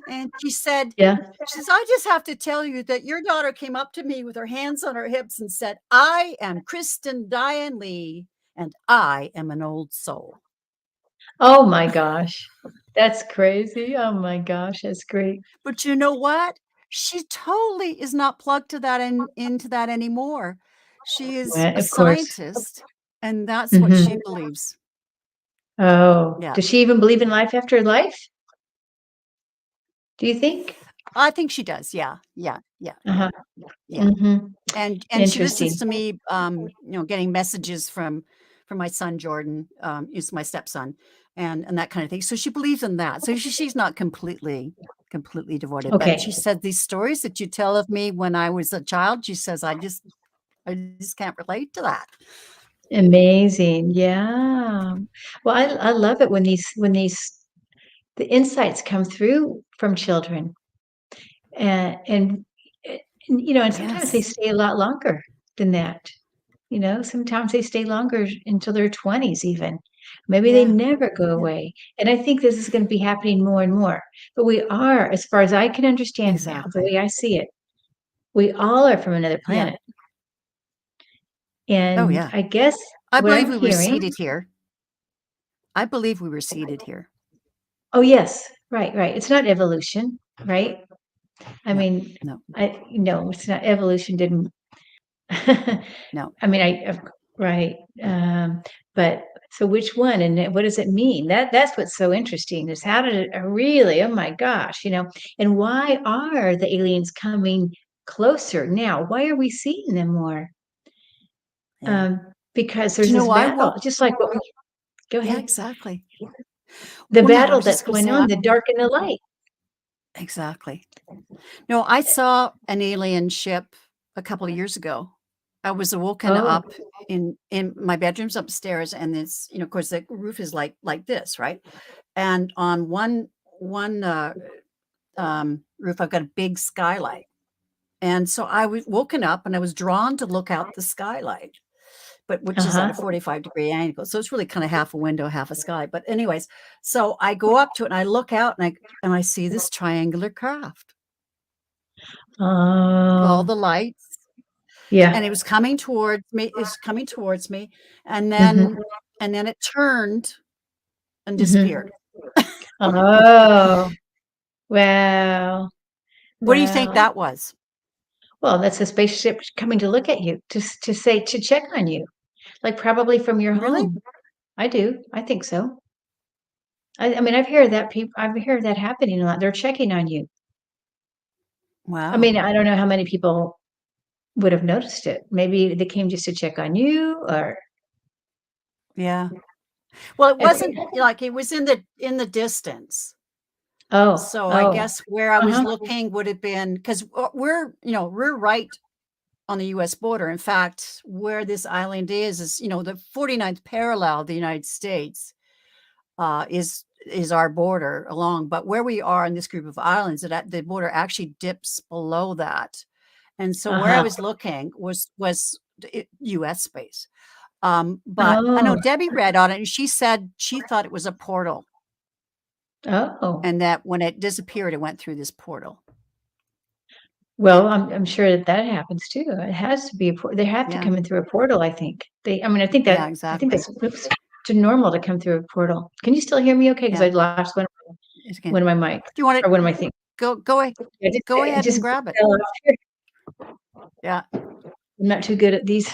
And Yeah. she says, I just have to tell you that your daughter came up to me with her hands on her hips and said, I am Kristen Diane Lee and I am an old soul. Oh my gosh. That's crazy. Oh my gosh. That's great. But you know what? She totally is not plugged to that and into that anymore. She is Well, a of course. scientist and that's what Hmm. she believes. Oh, Yeah. does she even believe in life after life? Do you think? I think she does. Yeah. Yeah. Yeah. Uh-huh. Yeah. Hmm. And she listens Interesting. to me, getting messages from my son Jordan, is my stepson, and that kind of thing. So she believes in that. So she's not completely devoted. But she Okay. said these stories that you tell of me when I was a child. She says I just can't relate to that. Amazing. Yeah. Well, I love it when the insights come through from children and and sometimes they Yes. stay a lot longer than that. Sometimes they stay longer until their 20s even. Maybe they Yeah. never go Yeah. away. And I think this is going to be happening more and more. But we are, as far as I can understand now, the Exactly. way I see it, we all are from another Yeah. planet. Oh And yeah. I guess I what believe I'm we were hearing, seated here. I believe we were seated here. oh yes, right, right. It's not evolution, right? I No. mean, No. it's not evolution didn't No. I mean, right. But so which one and what does it mean? That's what's so interesting is how did it really, oh my gosh, and why are the aliens coming closer now? Why are we seeing them more? Yeah. Because Do there's you this know I battle, woke just like go Yeah, ahead. exactly. The Well, no, I battle was that's just gonna going say on, the dark and the light. exactly. No, I saw an alien ship a couple of years ago. I was woken Oh, up in my bedroom's upstairs, and it's of course the roof is like this, right? And on one roof, I've got a big skylight, and so I was woken up, and I was drawn to look out the skylight, but which is at a uh-huh. 45-degree angle, so it's really kind of half a window, half a sky. But anyways, so I go up to it, and I look out, and I see this triangular craft, all Oh, the lights. And yeah. it was coming towards me. It's coming towards me, and Hmm. then it turned and Hmm. disappeared. Oh, wow. What do you think Wow. that was? Well, that's a spaceship coming to look at you, to say to check on you, like probably from your Really? home. I do. I think so. I mean, I've heard that happening a lot. They're checking on you. I Wow. mean, I don't know how many people would have noticed it. Maybe they came just to check on you, or Yeah. Well, it it's. wasn't like it was in the distance. Oh, So I oh, guess where I was uh-huh, looking would have been because we're right on the U.S. border. In fact, where this island is the 49th parallel of the United States. Is our border along, but where we are in this group of islands, the border actually dips below that, and so where I uh-huh. was looking was U.S. space. But I know Oh, Debbie read on it, and she said she thought it was a portal, oh. and that when it disappeared, it went through this portal. Well, I'm sure that happens too. It has to be they have to Yeah, come in through a portal, I think. I mean, yeah, I think exactly. that's oops, to normal to come through a portal. Can you still hear me okay? Because Yeah, I lost it can. one of my mics Do you want it? or one of my things. Go go It ahead and just grab it. fell off here. Yeah. I'm not too good at these.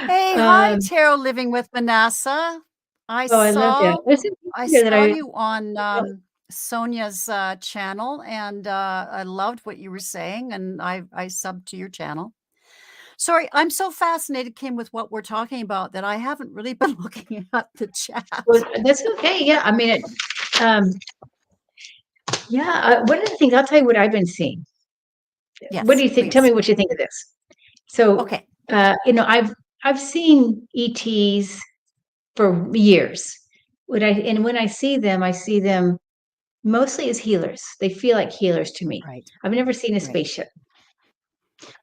Hey, hi, Um, Tarot Living with Manassa. I oh, I love that. saw There's a I here that saw you on Sonia's channel, and I loved what you were saying, and I subbed to your channel. Sorry, I'm so fascinated, Kim, with what we're talking about that I haven't really been looking at the chat. well, that's okay. Yeah, I mean, um, Yeah, one of the things I'll tell you what I've been seeing. What do Yes, you think? Tell me please. what you think of this. So, Okay. I've seen ETs for years. When I see them mostly as healers. They feel like healers to me. Right. I've never seen a Right. spaceship,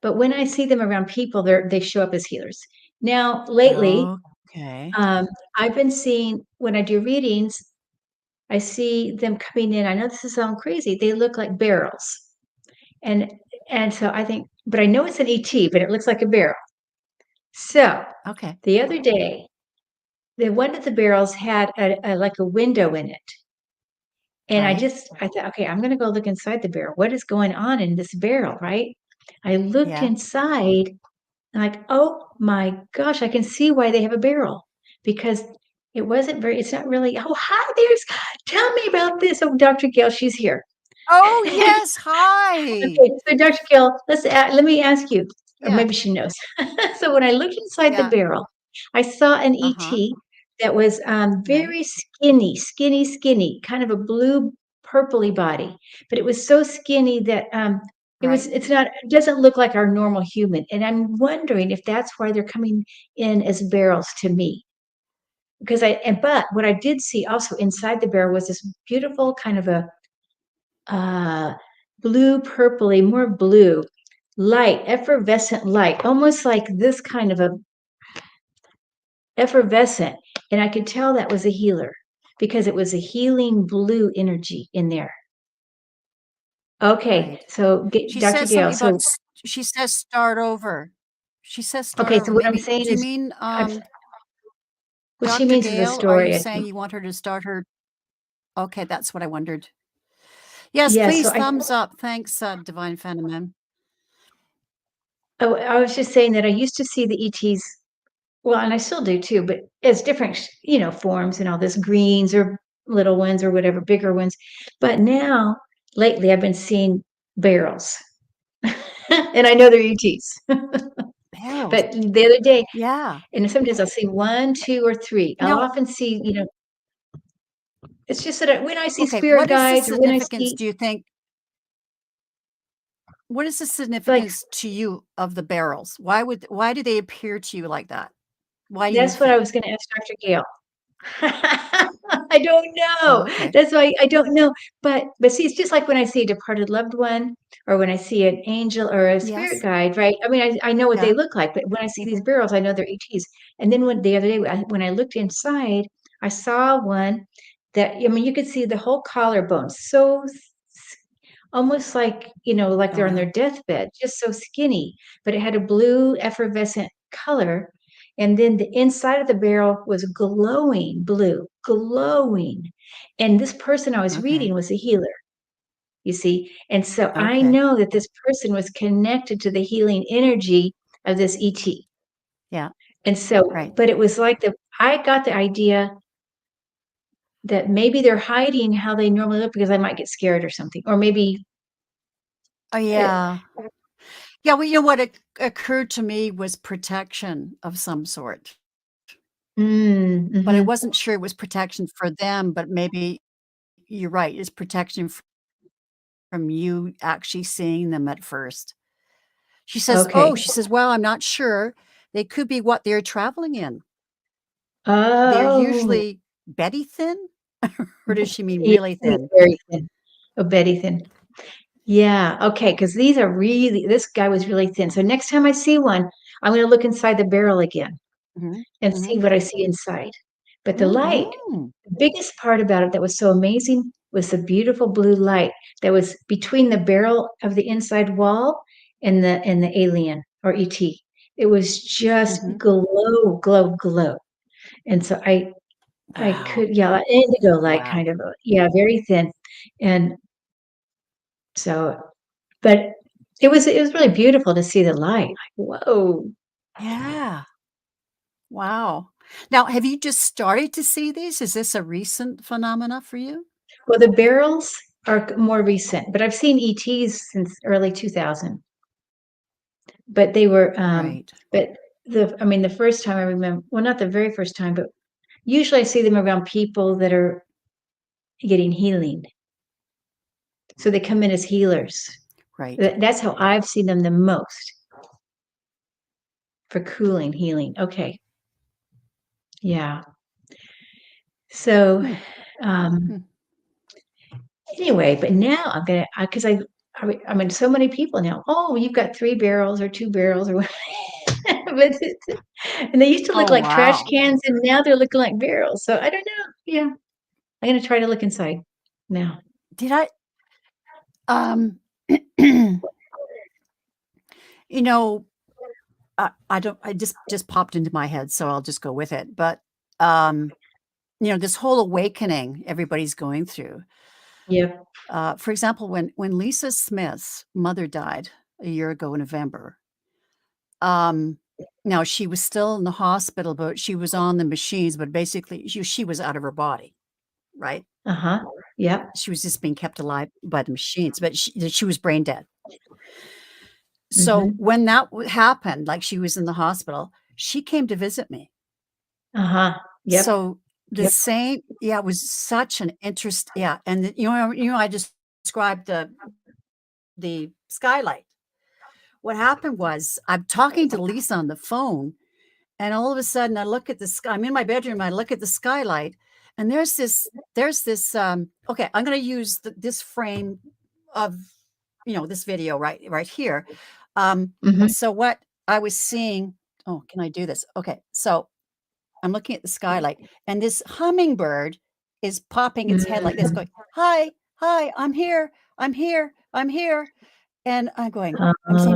but when I see them around people, they show up as healers. Now, lately, Okay. I've been seeing when I do readings, I see them coming in. I know this is sound crazy. They look like barrels, and and so I think, but I know it's an ET, but it looks like a barrel. So Okay. the other day, the one of the barrels had like a window in it. And Right. I thought, okay, I'm gonna go look inside the barrel. What is going on in this barrel, right? I looked Yeah. inside, and like, oh my gosh, I can see why they have a barrel because it's not really, oh, hi, tell me about this. Oh, Dr. Gail, she's here. Oh, yes. Hi. Okay, so Dr. Gill, let me ask you, or Yeah. maybe she knows. So when I looked inside the Yeah. barrel, I saw an Uh-huh. ET that was Right. very skinny, kind of a blue purpley body, but it was so skinny that Right. it doesn't look like our normal human. And I'm wondering if that's why they're coming in as barrels to me. But what I did see also inside the barrel was this beautiful kind of a uh, blue, purpley, more blue, light, effervescent light, almost like this kind of a effervescent. And I could tell that was a healer because it was a healing blue energy in there. Okay, Right. so She Dr. says Gale. something about So she says start over. She says start okay, so over. what I'm Maybe saying do you is, mean I've, what she Dr. means is a Gale? Are you story. I saying think. you want her to start her? Okay, that's what I wondered. Yes, Yeah. So please thumbs up. Thanks, Divine Feminine. I was just saying that I used to see the ETs. Well, and I still do too, but as different, forms and all this greens or little ones or whatever, bigger ones. But now, lately, I've been seeing barrels, and I know they're ETs. Barrels. But the other day, Yeah. and sometimes I'll see one, two, or three. I'll Now, often see, it's just that when I see okay, spirit what is the guides or when I significance, see, do you think? What is the like, significance to you of the barrels? Why do they appear to you like that? Why do you that's what I think? was going to ask Dr. Gale. I don't know. Oh, okay. That's why I don't know. But see, it's just like when I see a departed loved one or when I see an angel or a spirit Yes. guide, right? I mean, I know what they Yeah. look like, but when I see these barrels, I know they're ETs. And then the other day, when I looked inside, I saw one that, I mean, you could see the whole collarbone, almost like, like Oh, they're on yeah. their deathbed, just so skinny, but it had a blue effervescent color. And then the inside of the barrel was glowing blue, glowing. And this person I was Okay. reading was a healer, you see. And so I Okay. know that this person was connected to the healing energy of this ET. Yeah. And so, Right. but it was like I got the idea that maybe they're hiding how they normally look because I might get scared or something. Or maybe Oh, it, yeah. Yeah, well, what occurred to me was protection of some sort, but I mhm. wasn't sure it was protection for them, but maybe you're right, it's protection from you actually seeing them at first. Okay. She says, "Well, I'm not sure. They could be what they're traveling in. They're Oh, usually Betty thin?" Or does she mean yeah, really I think thin? very thin. Oh, Betty thin. Yeah, okay, because this guy was really thin. So next time I see one, I'm going to look inside the barrel again Mhm, and see mhm. what I see inside. But the light, Mhm, the biggest part about it that was so amazing was the beautiful blue light that was between the barrel of the inside wall and the alien or ET. It was just mhm. glow, glow, glow. And so I Wow, could, yeah, indigo light wow. kind of, yeah, very thin. And so, but it was really beautiful to see the light. Like, whoa. Yeah, wow. Now, have you just started to see these? Is this a recent phenomena for you? Well, the barrels are more recent, but I've seen ETs since early 2000. But they were, Right. but I mean, the first time I remember, well, not the very first time, but usually I see them around people that are getting healing. So they come in as healers. Right. That's how I've seen them the most for cooling, healing. Okay. Yeah. So, Hmm. um, Hmm. anyway, but now I'm gonna, because I mean, so many people now. Oh, you've got 3 barrels or 2 barrels or what. But and they used to look Oh, like trash wow. cans, and now they're looking like barrels. So I don't know. Yeah, I'm gonna try to look inside now. Did I? Um, you know, I don't. I just popped into my head, so I'll just go with it. But um, this whole awakening everybody's going through. Yep. For example, when Lisa Smith's mother died a year ago in November, um, now she was still in the hospital, but she was on the machines. But basically, she was out of her body, right? Uh-huh. Yep. She was just being kept alive by the machines, but she was brain dead. So Mm-hmm. when that happened, like she was in the hospital, she came to visit me. Uh-huh. Yep. So the Yep. same, yeah, it was such an interest, yeah. And I just described the skylight. What happened was I'm talking to Lisa on the phone, and all of a sudden I look at the sky. I'm in my bedroom. I look at the skylight, and there's this. Okay, I'm going to use this frame of this video right here. Um, Mm-hmm. so what I was seeing. Oh, can I do this? Okay, so I'm looking at the skylight, and this hummingbird is popping its head like this, Mm-hmm. going, "Hi, hi, I'm here, I'm here, I'm here." And I'm saying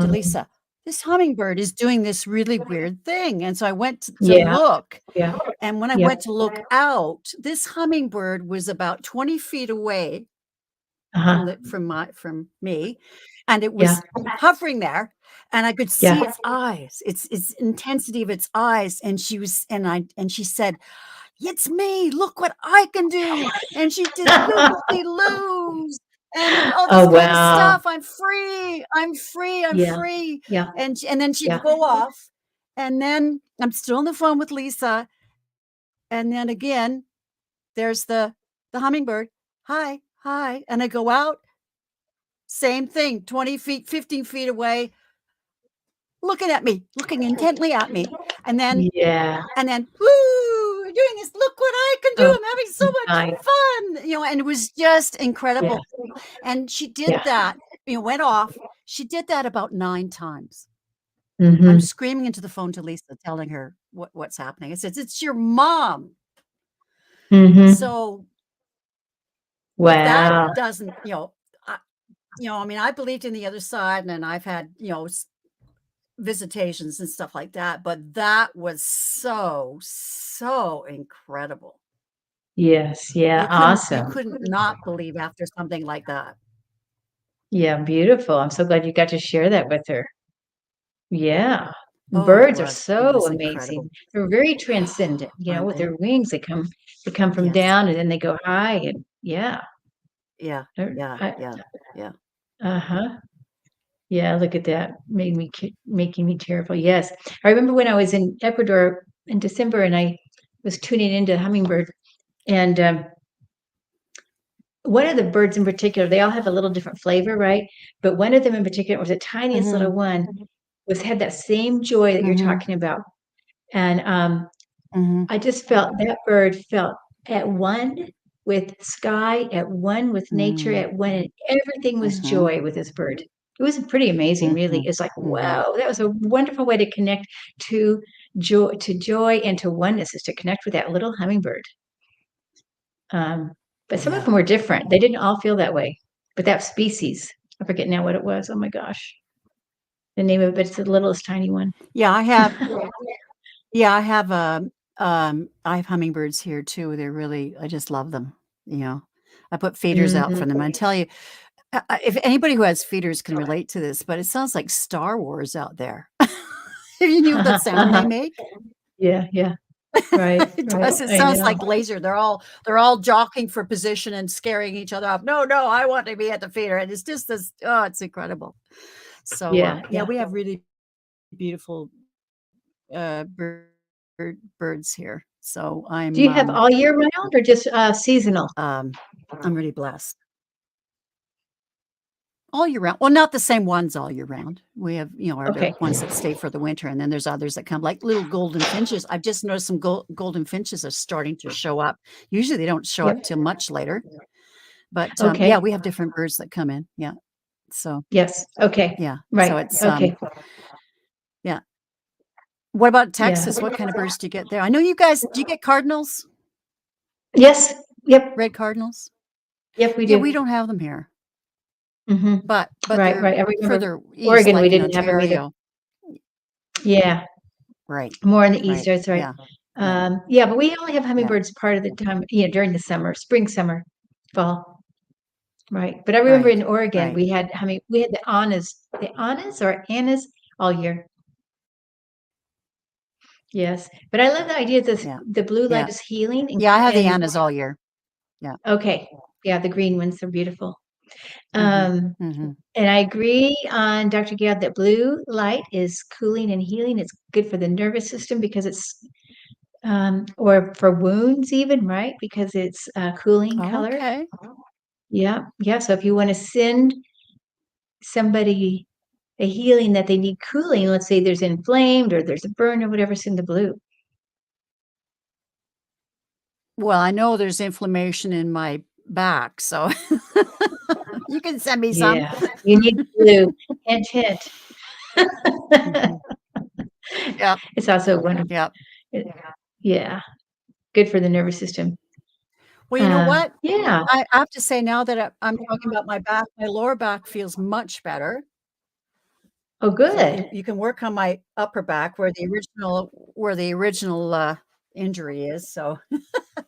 to Um, Lisa, "This hummingbird is doing this really weird thing." And so I went to yeah. look, Yeah. and when I Yep. went to look out, this hummingbird was about 20 feet away Uh-huh. from me, and it Yeah. was hovering there, and I could see Yeah. its eyes, its intensity of its eyes, and she said, "It's me, look what I can do," and she did loopy-loos and all this Oh, kind of wow. stuff, "I'm free, I'm free, I'm Yeah. free," Yeah. and then she'd Yeah. go off, and then I'm still on the phone with Lisa, and then again, there's the hummingbird, "Hi, hi," and I go out, same thing, 20 feet, 15 feet away, looking at me, looking intently at me, and then Yeah. And then, "Woo, we're doing this. Look what I can do. Oh, I'm having so much nice. fun." And it was just Yeah. incredible. And she did Yeah. that, went off. She did that about 9 times. I'm Mm-hmm. screaming into the phone to Lisa, telling her what's happening. I said, "It's your mom." Mm-hmm. So if that Wow. doesn't, I mean, I believed in the other side, and then I've had, visitations and stuff like that, but that was so, so incredible. Yes. Yeah. You Awesome. couldn't not believe after something like that. Yeah. Beautiful. I'm so glad you got to share that with her. Yeah. Oh, it Birds are was. It so was incredible. amazing. They're very transcendent, Aren't with they? their wings. They come from Yes. down and then they go high and yeah. Yeah, They're- yeah, I, yeah, yeah. uh-huh. Yeah, look at that. Making me tearful. Yes. I remember when I was in Ecuador in December and I was tuning into hummingbird and one of the birds in particular, they all have a little different flavor, right? But one of them in particular was the tiniest little Mhm, one, was had that same joy that you're mhm, talking about. And mhm, I just felt that bird felt at one with sky, at one with nature, mm, at one, and everything was mhm, joy with this bird. It was pretty amazing, really. mhm, It's like, mhm. wow, that was a wonderful way to connect to joy and to oneness is to connect with that little hummingbird. Um, but some of Yeah. them were different. They didn't all feel that way. But that species, I forget now what it was. Oh my gosh, the name of it. It's the littlest tiny one. Yeah, yeah, I have hummingbirds here too. I just love them, you know. I put feeders out for Mhm. them. I tell you, if anybody who has feeders can relate to this, but it sounds like Star Wars out there. If you knew the sound they make. Yeah, yeah, right, It right. does, it I sounds know. like laser. They're all jockeying for position and scaring each other off. "No, no, I want to be at the feeder," and it's just this it's incredible. So, Yeah, yeah, yeah. we have really beautiful, birds here. So Do you have all year round or just seasonal? I'm really blessed. all year round. Well, not the same ones all year round. We have, our Okay. ones that stay for the winter, and then there's others that come, like little golden finches. I've just noticed some golden finches are starting to show up. Usually they don't show up Yep. till much later, but yeah, Okay. we have different birds that come in. Yeah. So Yes. Okay. yeah. So Right. it's Okay. yeah. What about Yeah. Texas? What kind of birds do you get there? I know you guys. Do you get cardinals? Yes. Yep. Red cardinals? Yep. We Yeah, we do. don't have them here, Hmm. but Right. they're Right. I remember further east, Oregon. We like in didn't have them either. Ontario. Yeah. Right. More in the east. Right. That's right. Yeah. Yeah. Yeah. But we only have Yeah. hummingbirds part of the time. During the summer, spring, summer, fall. Right. But I remember Right. in Oregon Right. we had the Annas all year. Yes. But I love the idea that Yeah. the blue light Yeah. is healing Yeah, I have the and Annas all year. Yeah. okay. Yeah, the green ones are beautiful. Mhm. Um, Mhm. and I agree on Dr. Gale that blue light is cooling and healing. It's good for the nervous system because it's or for wounds even, right? Because it's a cooling color. Okay. Yeah. Yeah. So if you want to send somebody a healing that they need cooling, let's say there's inflamed or there's a burn or whatever, send the blue. Well, I know there's inflammation in my back, so you can send me some. Yeah. You need blue. Hint, hint. Mhm. Yep. It's also wonderful. Yep. Yeah. Good for the nervous system. Well, you know what? Yeah. I have to say now that I'm talking about my back, my lower back feels much better. Oh, So good. you can work on my upper back where the original injury is. So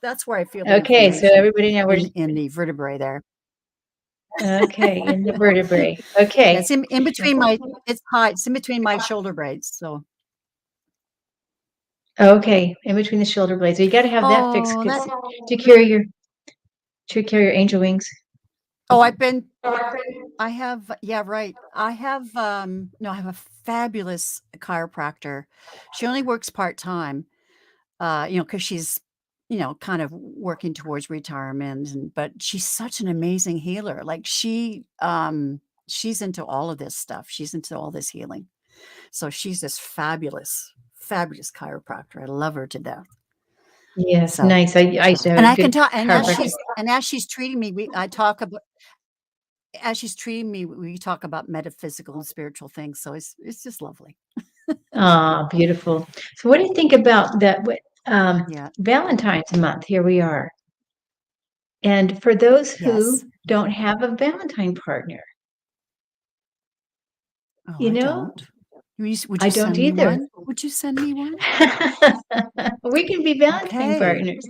that's where I feel the Okay. So inflammation everybody now we're in the vertebrae there. okay in the vertebrae. Yeah, Okay. it's in between my it's high. It's in between my shoulder blades. So Okay. In between the shoulder blades. So you got to have that fixed oh, 'cause that to carry your angel wings. oh, I have yeah, right. I have no, I have a fabulous chiropractor. She only works part-time, because she's, kind of working towards retirement but she's such an amazing healer. Like she's into all of this stuff. She's into all this healing. So she's this fabulous, fabulous chiropractor. I love her to death. Yes. So, Nice. I used to have and a I can good talk, chiropractor. and as she's treating me, I talk about as she's treating me, we talk about metaphysical and spiritual things. So it's just lovely. Ah, beautiful. So what do you think about that? Yeah. Valentine's month, here we are. And for those who Yes. don't have a Valentine partner, Oh, you I know, don't. Would I you don't send me either. one? Would you send me one? We can be Valentine Okay. partners.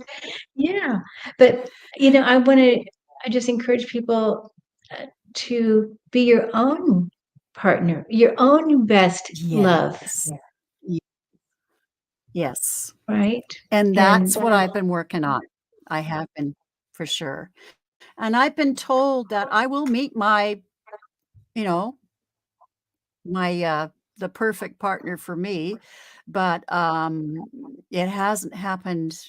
Yeah. But, I just encourage people to be your own partner, your own best love, Yes. Y yes. right? And And that's what I've been working on. I have been, for sure. And I've been told that I will meet you know, the perfect partner for me, but, it hasn't happened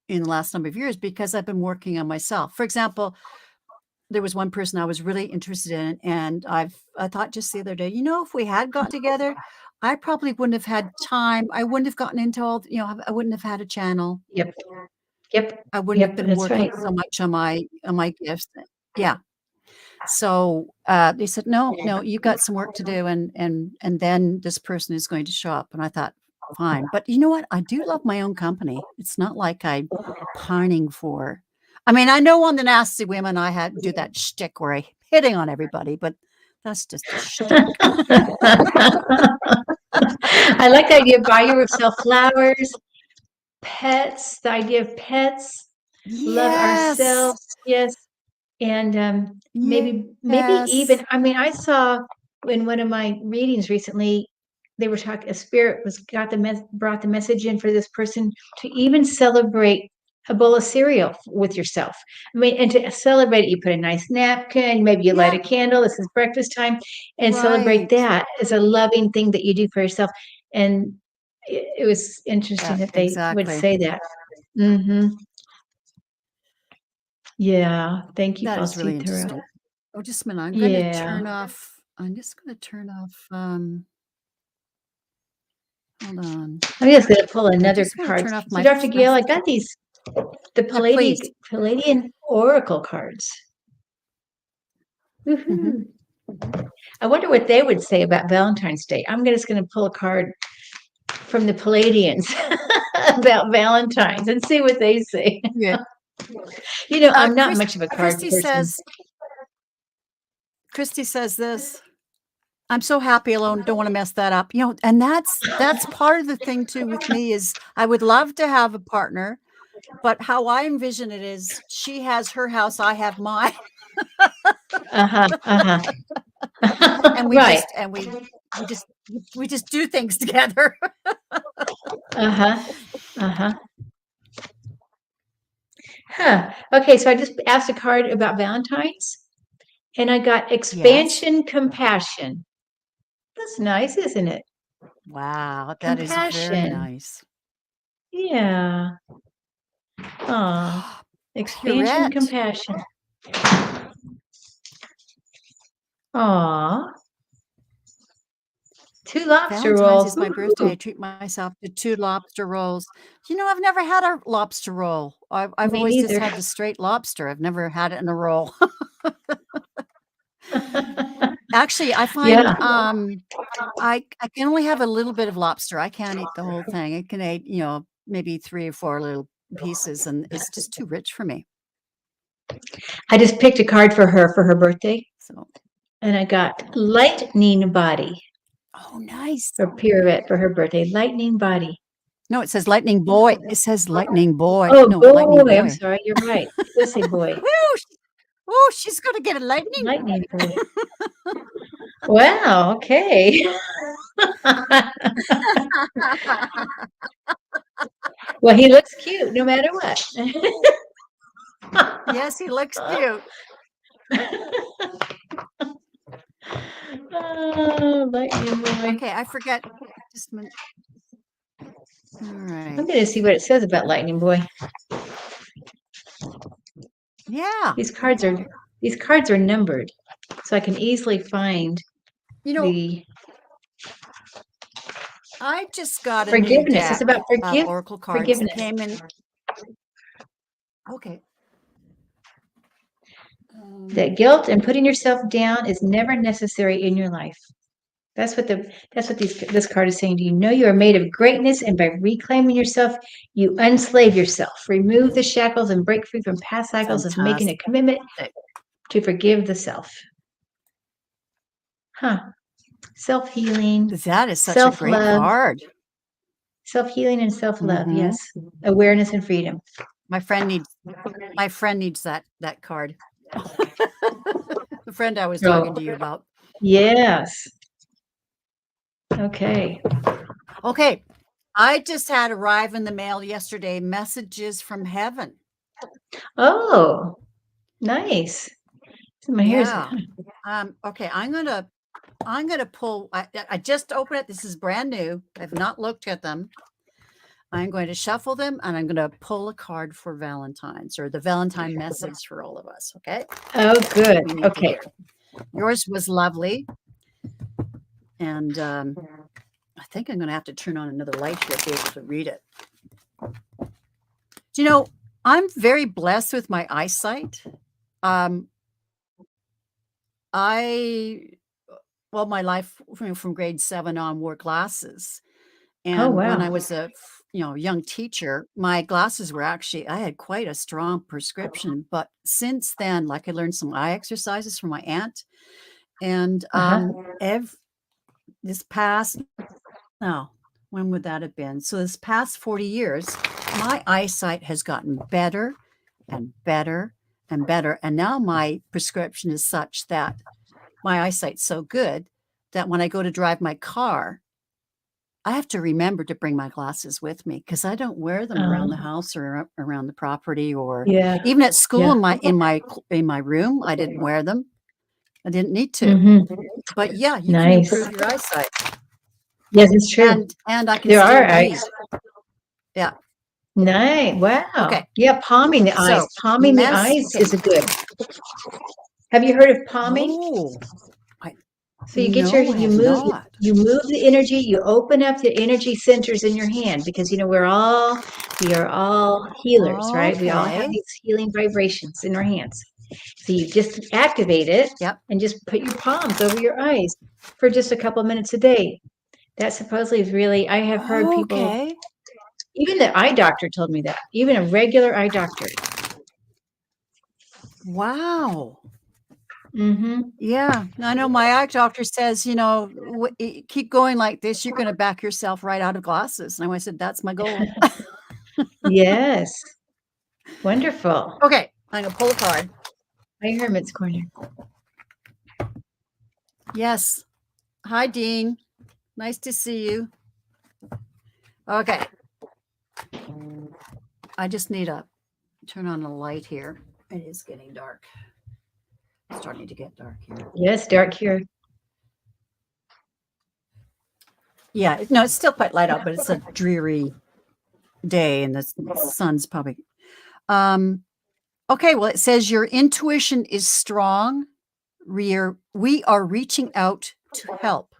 in the last number of years because I've been working on myself. For example, there was one person I was really interested in, and I thought just the other day, if we had gotten together, I probably wouldn't have had time. I wouldn't have gotten into I wouldn't have had a channel. yep, yep, I wouldn't have yep, been that's working right. so much on my gifts. Yeah. So, they said, "No, no, you got some work to do, and then this person is going to show up." And I thought, "Fine." But you know what? I do love my own company. It's not like I'm pining for I mean, I know on the Nasty Women, I had do that shtick where I hitting on everybody, but that's just a shtick. I like the idea of buy yourself flowers, pets, the idea of pets, love Yes. ourselves, yes. And maybe Yes. even, I saw in one of my readings recently, they were talking, a spirit brought the message in for this person to even celebrate a bowl of cereal with yourself. And to celebrate it, you put a nice napkin, maybe you light a Yep. candle, this is breakfast time, and celebrate Right. that as a loving thing that you do for yourself. And it was interesting that they would Exactly. say that. Hmm. Yeah. Thank you, That is really Falsita. interesting. Oh, just a minute. I'm going to Yeah. turn off. I'm just going to turn off. Hold on. I'm just going to pull I another just want to card. turn off So, my. Dr. Gail, I got these, the Yeah, please. Palladian Oracle cards. Woohoo. I wonder what they would say about Valentine's Day. I'm just going to pull a card from the Palladians about Valentine's and see what they say. Yeah. I'm not much of a card person. Christy says this. I'm so happy alone. Don't want to mess that up. And that's part of the thing too with me is I would love to have a partner, but how I envision it is she has her house, I have mine. And we Right. we just do things together. Okay, so I just asked a card about Valentine's, and I got expansion compassion. That's nice, isn't it? Wow, that is very nice. Yeah. Oh, expansion compassion. Aw. 2 lobster rolls. Valentine's is my birthday. I treat myself to 2 lobster rolls. I've never had a lobster roll. I've always just had the straight lobster. I've never had it in a roll. Actually, I find I can only have a little bit of lobster. I can't eat the whole thing. I can eat, maybe 3 or 4 little pieces, and it's just too rich for me. I just picked a card for her birthday. So, and I got lightning body. Oh, nice. For Pirouette for her birthday. Lightning body. No, it says lightning boy. It says lightning boy. Oh, no, boy. Lightning boy. I'm sorry. You're right. It does say boy. Oh, she's going to get a lightning boy. Wow. Okay. Well, he looks cute no matter what. Yes, he looks cute. Oh, lightning boy. Okay, I forget. Just a minute. All right. I'm going to see what it says about lightning boy. Yeah. These cards are numbered, so I can easily find I just got forgiveness. It's about Oracle cards. Forgiveness. Came in. Okay. That guilt and putting yourself down is never necessary in your life. That's what this card is saying to you. Know you are made of greatness, and by reclaiming yourself, you unslave yourself. Remove the shackles and break free from past cycles of making a commitment to forgive the self. Self-healing. That is such a great card. Self-healing and self-love. Yes. Awareness and freedom. My friend needs that card. The friend I was talking to you about. Yes. Okay. I just had arrive in the mail yesterday, messages from heaven. Oh, nice. Okay, I'm gonna pull. I just opened it. This is brand new. I've not looked at them. I'm going to shuffle them, and I'm going to pull a card for Valentine's or the Valentine message for all of us. Okay. Oh, good. Okay. Yours was lovely, and I think I'm going to have to turn on another light here to be able to read it. I'm very blessed with my eyesight. My life from grade 7 on wore glasses. And when I was a young teacher, my glasses were I had quite a strong prescription. But since then, I learned some eye exercises from my aunt. And this past, when would that have been? So this past 40 years, my eyesight has gotten better and better and better. And now my prescription is such that my eyesight's so good that when I go to drive my car, I have to remember to bring my glasses with me because I don't wear them around the house or around the property or even at school in my room. I didn't wear them. I didn't need to. But yeah, you can improve your eyesight. Yes, it's true. And I can still read. Yeah. Nice. Wow. Okay. Yeah, palming the eyes. Palming the eyes is a good. Have you heard of palming? Oh, I So you get your no, I have not. you move the energy, you open up the energy centers in your hand because we are all healers, right? We all have Okay. these healing vibrations in our hands. So you just activate it Yep. and just put your palms over your eyes for just a couple minutes a day. That supposedly is really, I have heard people, Okay. even the eye doctor told me that, even a regular eye doctor. Wow. Mm-hmm. Yeah, I know my eye doctor says, keep going like this, you're going to back yourself right out of glasses. And I said, that's my goal. Yes. Wonderful. Okay, I'm going to pull a card. Hi, Hermit's Corner. Yes. Hi, Dean. Nice to see you. Okay. I just need to turn on the light here. It is getting dark. It's starting to get dark here. Yes, dark here. Yeah, no, it's still quite light out, but it's a dreary day and the sun's probably. Okay, well, it says your intuition is strong. We are reaching out to help.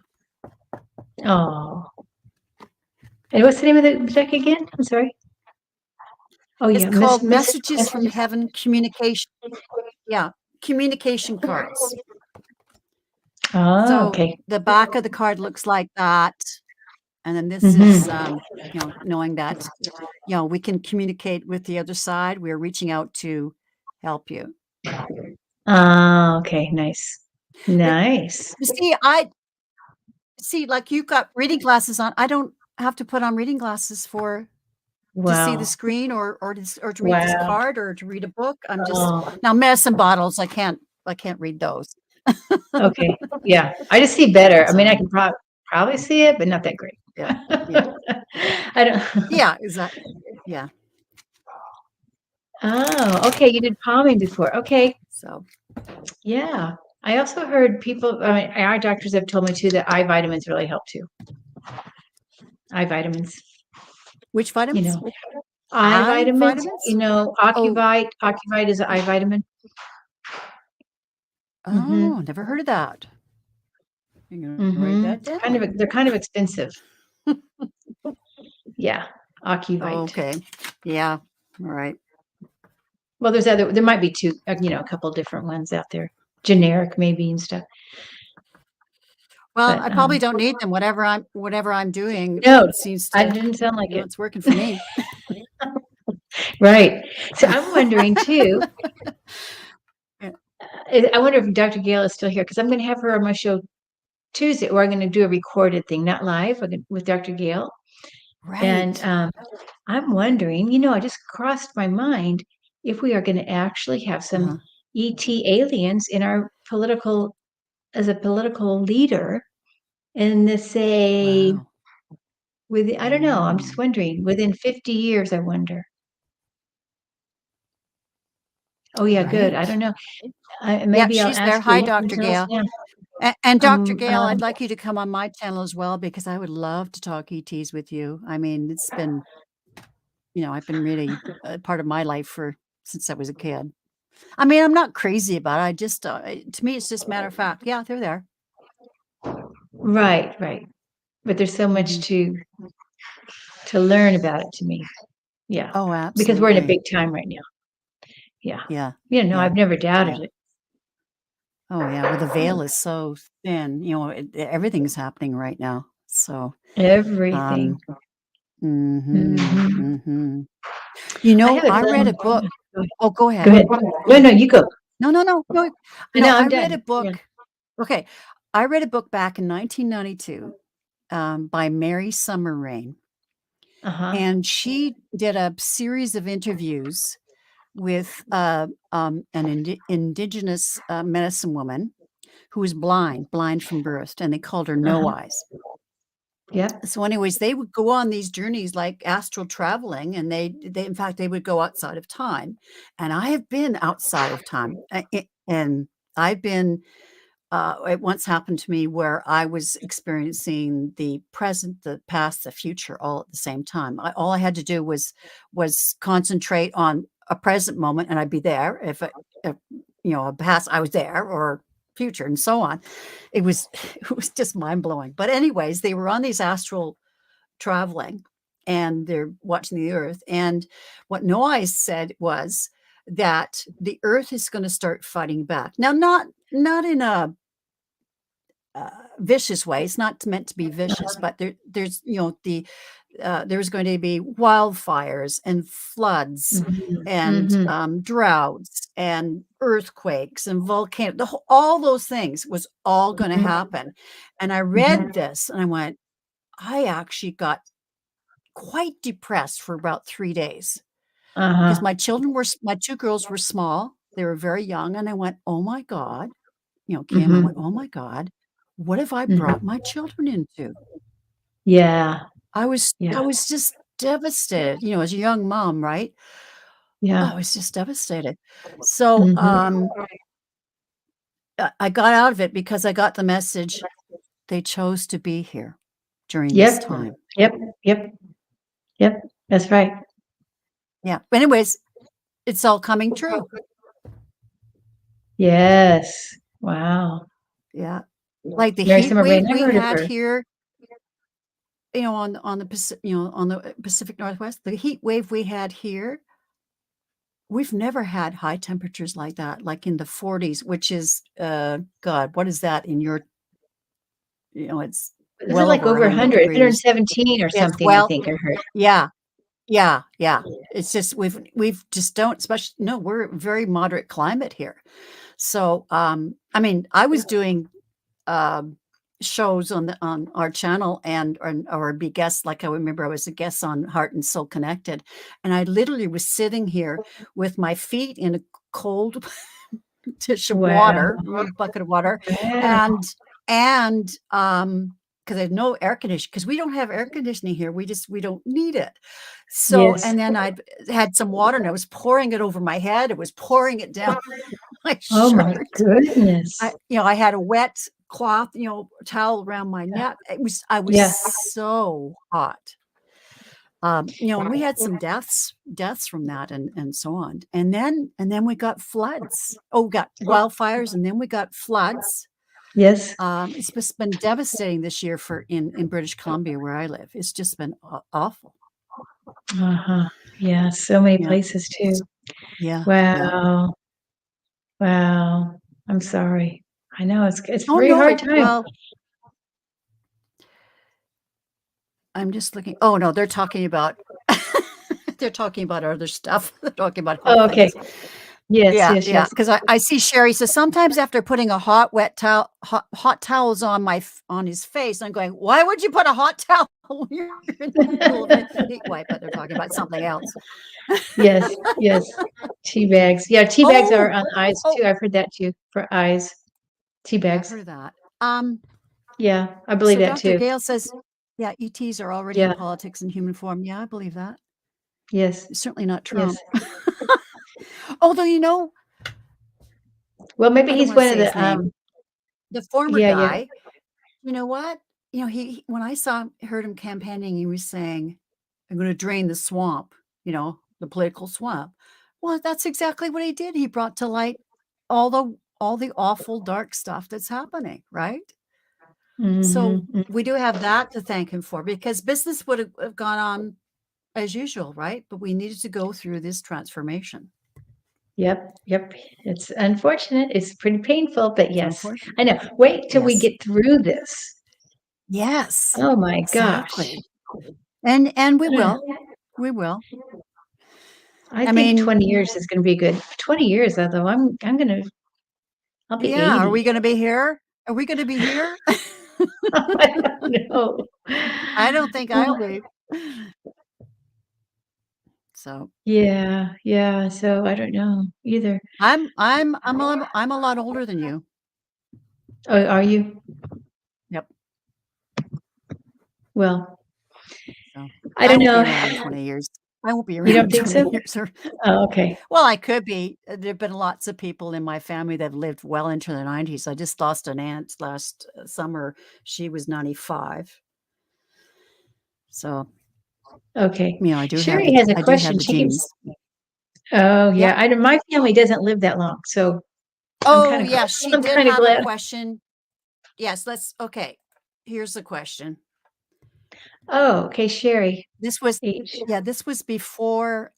Oh. And what's the name of the deck again? I'm sorry. Oh, It's yeah. called Messages from Heaven Communication. Yeah, communication cards. Oh, So okay. the back of the card looks like that. And then this Mhm. is, knowing that, we can communicate with the other side. We're reaching out to help you. Oh, okay. Nice. Nice. You see, like you've got reading glasses on. I don't have to put on reading glasses to see the Wow. screen or to read this Wow. card or to read a book. I'm just Oh, now medicine bottles. I can't read those. okay. Yeah. I just see better. I mean, I So can probably see it, but not that great. yeah, yeah, I don't. yeah. Exactly. Yeah. Oh, okay. You did palming before. Okay. So Yeah. I also heard people, I mean, eye doctors have told me too that eye vitamins really help too. Eye vitamins, which you vitamins? know, eye Eye vitamins, vitamins? Oh, Ocuvite is an eye vitamin. Mm-hmm. oh, never heard of that. I'm gonna write Mm-hmm. that down. They're kind of expensive. Yeah. Ocuvite. Okay. Yeah. All right. Well, there might be two, a couple different ones out there, generic maybe and stuff. Well, But I probably don't need them. Whatever I'm doing no, seems I to, didn't sound like it. it's working for me. Right. So I'm wondering too. Yeah. I wonder if Dr. Gail is still here because I'm going to have her on my show Tuesday, or I'm going to do a recorded thing, not live, with Dr. Gail. And Right. I'm wondering, I just crossed my mind if we are going to actually have some Uh-huh. ET aliens in our as a political leader in the say Wow. I don't know, I'm just wondering, within 50 years, I wonder. Oh yeah, good. I Right. don't know. Yep, Maybe I'll she's there. ask you. Hi, You can Dr. tell us Gail. now. And Dr. Um, Gail, um, I'd like you to come on my channel as well because I would love to talk ETs with you. I mean, it's been, I've been really part of my life since I was a kid. I mean, I'm not crazy about it. I just, to me, it's just matter of fact. Yeah, they're there. right, right. But there's so much Mhm. to learn about it to me. Yeah. Oh, Because we're in a absolutely. big time right now. Yeah. Yeah. No, Yeah. I've never doubted Yeah. it. Oh, yeah. Well, the veil is so thin. Everything's happening right now. So, Everything. um, mhm, Hmm. mhm. I have a I read a feeling. book. Go ahead. Oh, go Go ahead. ahead. No, no, you go. No, no, no, no, No, no. I I'm read a done. book. Yeah. Okay, I read a book back in 1992 by Mary Summer Rain, Uh-huh. and she did a series of interviews with an indigenous medicine woman who was blind from birth, and they called her No Uh-huh. Eyes. Yep. So, anyways, they would go on these journeys like astral traveling, and in fact, they would go outside of time. And I have been outside of time, and I've been. It once happened to me where I was experiencing the present, the past, the future, all at the same time. All I had to do was concentrate on a present moment, and I'd be there. If a past I was there or future and so on. It was it was just mind blowing. But anyways, they were on these astral traveling and they're watching the earth. And what Noah said was that the earth is going to start fighting back. Now, not in a vicious way. It's not meant to be vicious, but there's there's going to be wildfires and floods Mhm. and Mhm. droughts and earthquakes and volcanoes. All those things was all going to Mhm. happen. And I Mhm. read this and I went, I actually got quite depressed for about 3 days because Uh-huh. my two girls were small. They were very young. And I went, oh my God, Kim, I went, Mhm. oh my God, what have I brought Mhm. my children into? Yeah. I Yeah. was just devastated, as a young mom, right? I Yeah. was just devastated. So, Mhm. I got out of it because I got the message they chose to be here during this Yep. time. Yep. Yep. Yep. That's right. Yeah. But anyways, it's all coming true. Yes. Wow. Yeah. Like the Mary heat Summer Rain, wave I've we heard of had her. here, on the on the Pacific Northwest, the heat wave we had here, we've never had high temperatures like that, like in the 40s, which is, God, what is that in your, it's Is it well like over over 100 100, degrees. 117 or It's something, I well, think I heard. yeah, yeah, yeah. It's just we've just don't, especially, no, we're very moderate climate here. So, I mean, I was doing um, shows on our channel or be guests. Like I remember I was a guest on Heart and Soul Connected, and I literally was sitting here with my feet in a cold dish of Wow. water, a bucket of water, Wow. and because I had no air conditioning, because we don't have air conditioning here. We don't need it. So, Yes. and then I had some water and I was pouring it over my head. It was pouring it down my Oh my shirt. goodness. I had a wet cloth, towel around my neck. I was Yeah. so hot. And we had some deaths from that and so on. And then we got floods. Oh, we got wildfires and then we got floods. Yes. It's just been devastating this year in British Columbia where I live. It's just been awful. Uh-huh. Yeah, so many Yeah. places too. Yeah. Yeah. Wow. Wow. I'm sorry. I know it's a Oh very no, hard time. well, I'm just looking. Oh no, they're talking about they're talking about other stuff. They're talking about health Oh, okay. things. Yes, Yeah, yes, yeah. yes. Because I see Sherry says sometimes after putting a hot towels on on his face, I'm going, why would you put a hot towel when you're in the middle of a heat wipe? But they're talking about something else. Yes, yes. Tea bags. Yeah, tea bags are Oh, on eyes oh, too. I've heard that too for eyes. Tea I've bags. heard of that. Yeah, I believe So that Dr. too. Gale says, yeah, ETs are already in Yeah. politics in human form. Yeah, I believe that. Yes. Certainly not Yes. Trump. Although, Well, maybe I don't he's want to one of say his the name. The former yeah, yeah. guy, you know what? When I heard him campaigning, he was saying, I'm going to drain the swamp, the political swamp. Well, that's exactly what he did. He brought to light all the awful dark stuff that's happening, right? So Mhm. we do have that to thank him for, because business would have gone on as usual, right? But we needed to go through this transformation. Yep, yep. It's unfortunate. It's pretty painful, but It's yes, unfortunate. I know. Wait till we Yes. get through this. Yes. Oh my gosh. Exactly. And we I don't will. know. We will. I I think mean, 20 years is going to be good. 20 years, although I'll be yeah, are we 80. gonna be here? Are we gonna be here? I don't know. I don't think I'll be. So Yeah, yeah. So I don't know either. I'm a lot older than you. Oh, are you? Yep. Well, So I I don't won't be know. around in 20 years. I won't be You around don't in think 20 so? years. Oh, okay. Well, I could be. There've been lots of people in my family that have lived well into their 90s. I just lost an aunt last summer. She was 95. So, Okay. Sherry has a I do have question. the She keeps genes. Oh, Yeah. yeah. I don't My family doesn't live that long, so I'm Oh, kind of yeah, she I'm did kind of have a glad. question. Yes, let's okay. Here's the question. Oh, okay, Sherry This was H. yeah, this was before,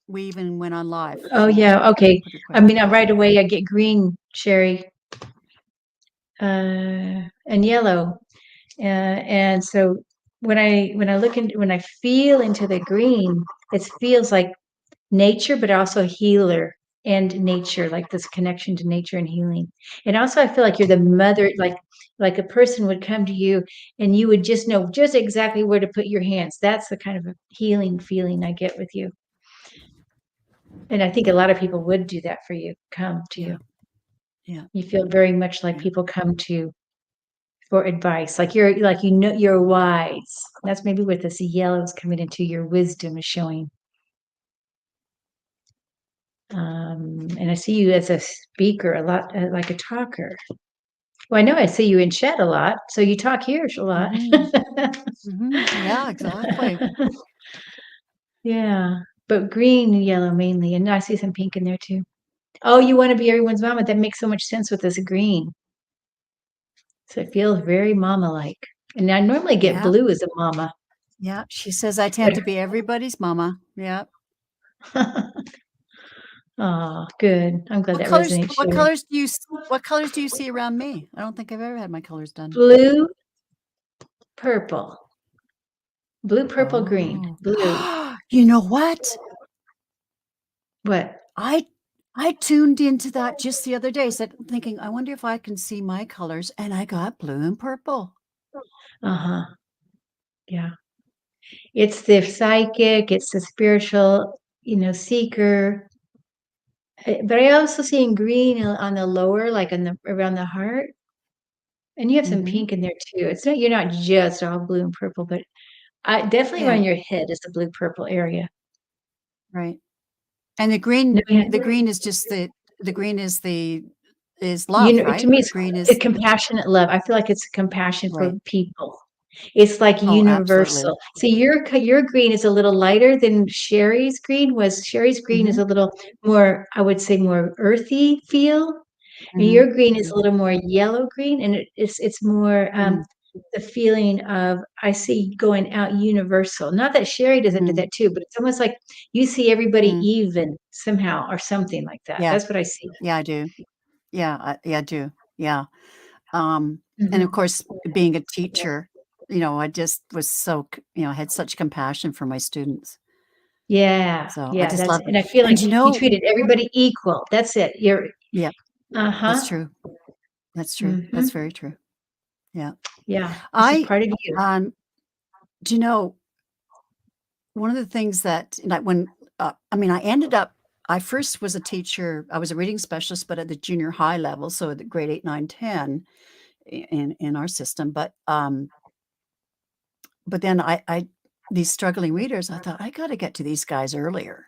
we even went on live. Oh She yeah, okay. put her I question. mean, right away I get green, Sherry, and yellow. And so when I feel into the green, it feels like nature, but also healer and nature, like this connection to nature and healing. And also I feel like you're the mother, like a person would come to you and you would just know just exactly where to put your hands. That's the kind of a healing feeling I get with you. And I think a lot of people would do that for you, come to Yeah, you. yeah, You feel very much like yeah. people come to for advice. Like you're wise. That's maybe what this yellow is coming into, your wisdom is showing. And I see you as a speaker a lot, like a talker. Well, I know I see you in chat a lot, so you talk here a lot. Mhm, mhm. Yeah, exactly. Yeah, but green and yellow mainly, and I see some pink in there too. Oh, you want to be everyone's mama. That makes so much sense with this green. So it feels very mama-like. And I normally get Yeah, blue as a mama, yeah. She says I tend but to be everybody's mama. Yeah. oh, good. I'm glad What that colors resonates, what Sherry. colors do you s what colors do you see around me? I don't think I've ever had my colors done. Blue, purple, blue, purple, green, Oh. blue. You know what? What? I I tuned into that just the other day, said thinking, "I wonder if I can see my colors," and I got blue and purple. Uh-huh. Yeah. It's the psychic, it's the spiritual, seeker. But I also see in green on the lower, like on the around the heart. And you have some Mhm. pink in there too. It's not, you're not just all blue and purple, but I definitely Yeah, around your head is the blue purple area. right. And No, yeah. the green is just the green is You love, know, to right? me, it's Green a is compassionate love. I feel like it's a compassion for right. people. It's like Oh, absolutely. universal. See, your green is a little lighter than Sherry's green was. Sherry's green is Mhm, a little more, I would say, more earthy feel, and mhm, your green is mhm, a little more yellow green, and it's more mm, the feeling of I see going out universal. Not that Sherry doesn't do mm, that too, but it's almost like you see everybody mm. even somehow or something like that. Yeah, That's what I see. yeah, I do. Yeah, I do. Yeah. And of Mhm. course, being a teacher, I just was so had such compassion for my students. Yeah, So I yeah, just love it. and I feel And like you treated everybody equal. That's it. You're yeah, that's uh-huh. true. That's true. That's Mhm. very true. Yeah. Yeah, it's just I, part of you. do you know, one of the things that, like when, I mean, I first was a teacher, I was a reading specialist, but at the junior high level, so at the grade 8, 9, 10 in our system. But then these struggling readers, I thought, I got to get to these guys earlier.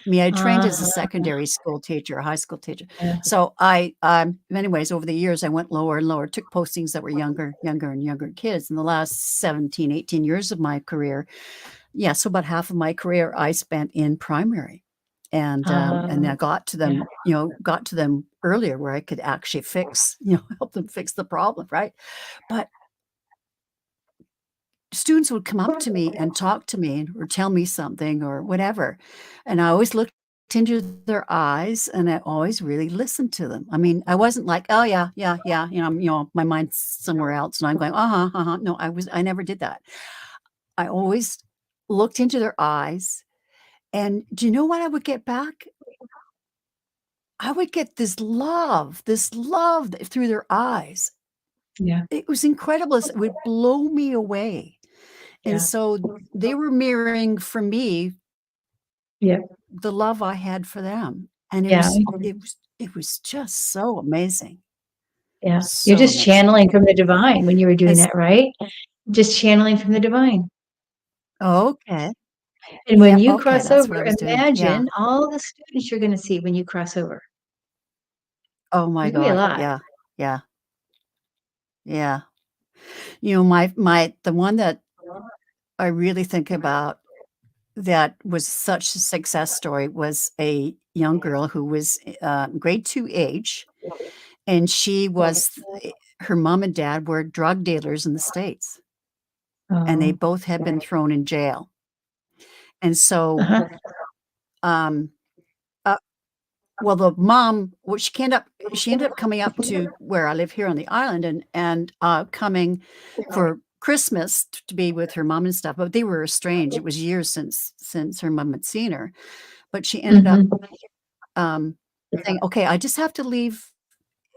I mean, I trained as a Uh-huh. secondary school teacher, a high school teacher. Yeah. So anyways, over the years, I went lower and lower, took postings that were younger and younger kids. In the last 17, 18 years of my career, yeah, so about half of my career I spent in primary. And Uh, I yeah. got to them earlier where I could actually help them fix the problem, right? But students would come up to me and talk to me or tell me something or whatever, and I always looked into their eyes, and I always really listened to them. I mean, I wasn't like, "Oh, yeah, yeah, yeah," my mind's somewhere else, and I'm going, "Uh-huh, uh-huh." No, I never did that. I always looked into their eyes, and do you know what I would get back? I would get this love through their eyes. Yeah. It was incredible. It would blow me away. And Yeah. so they were mirroring for me Yeah. the love I had for them, and Yeah. it was just so amazing, Yeah. You're so just amazing. channeling from the divine when you were doing It's that, right? Just channeling from the divine. okay. And when Yep, you okay, cross that's over, what I was doing. Yeah. imagine all the students you're gonna see when you cross over. Oh my There's gonna be a god. lot. Yeah. Yeah. Yeah. My the one that I really think about that was such a success story was a young girl who was grade 2 age, and she was her mom and dad were drug dealers in the States, and they Oh. both had been thrown in jail. And so, Uh-huh. um, uh, well, the mom, well, she ended up coming up to where I live here on the island and coming for Christmas to be with her mom and stuff, but they were estranged. It was years since her mom had seen her, but she ended up, Mhm. um, saying, "Okay, I just have to leave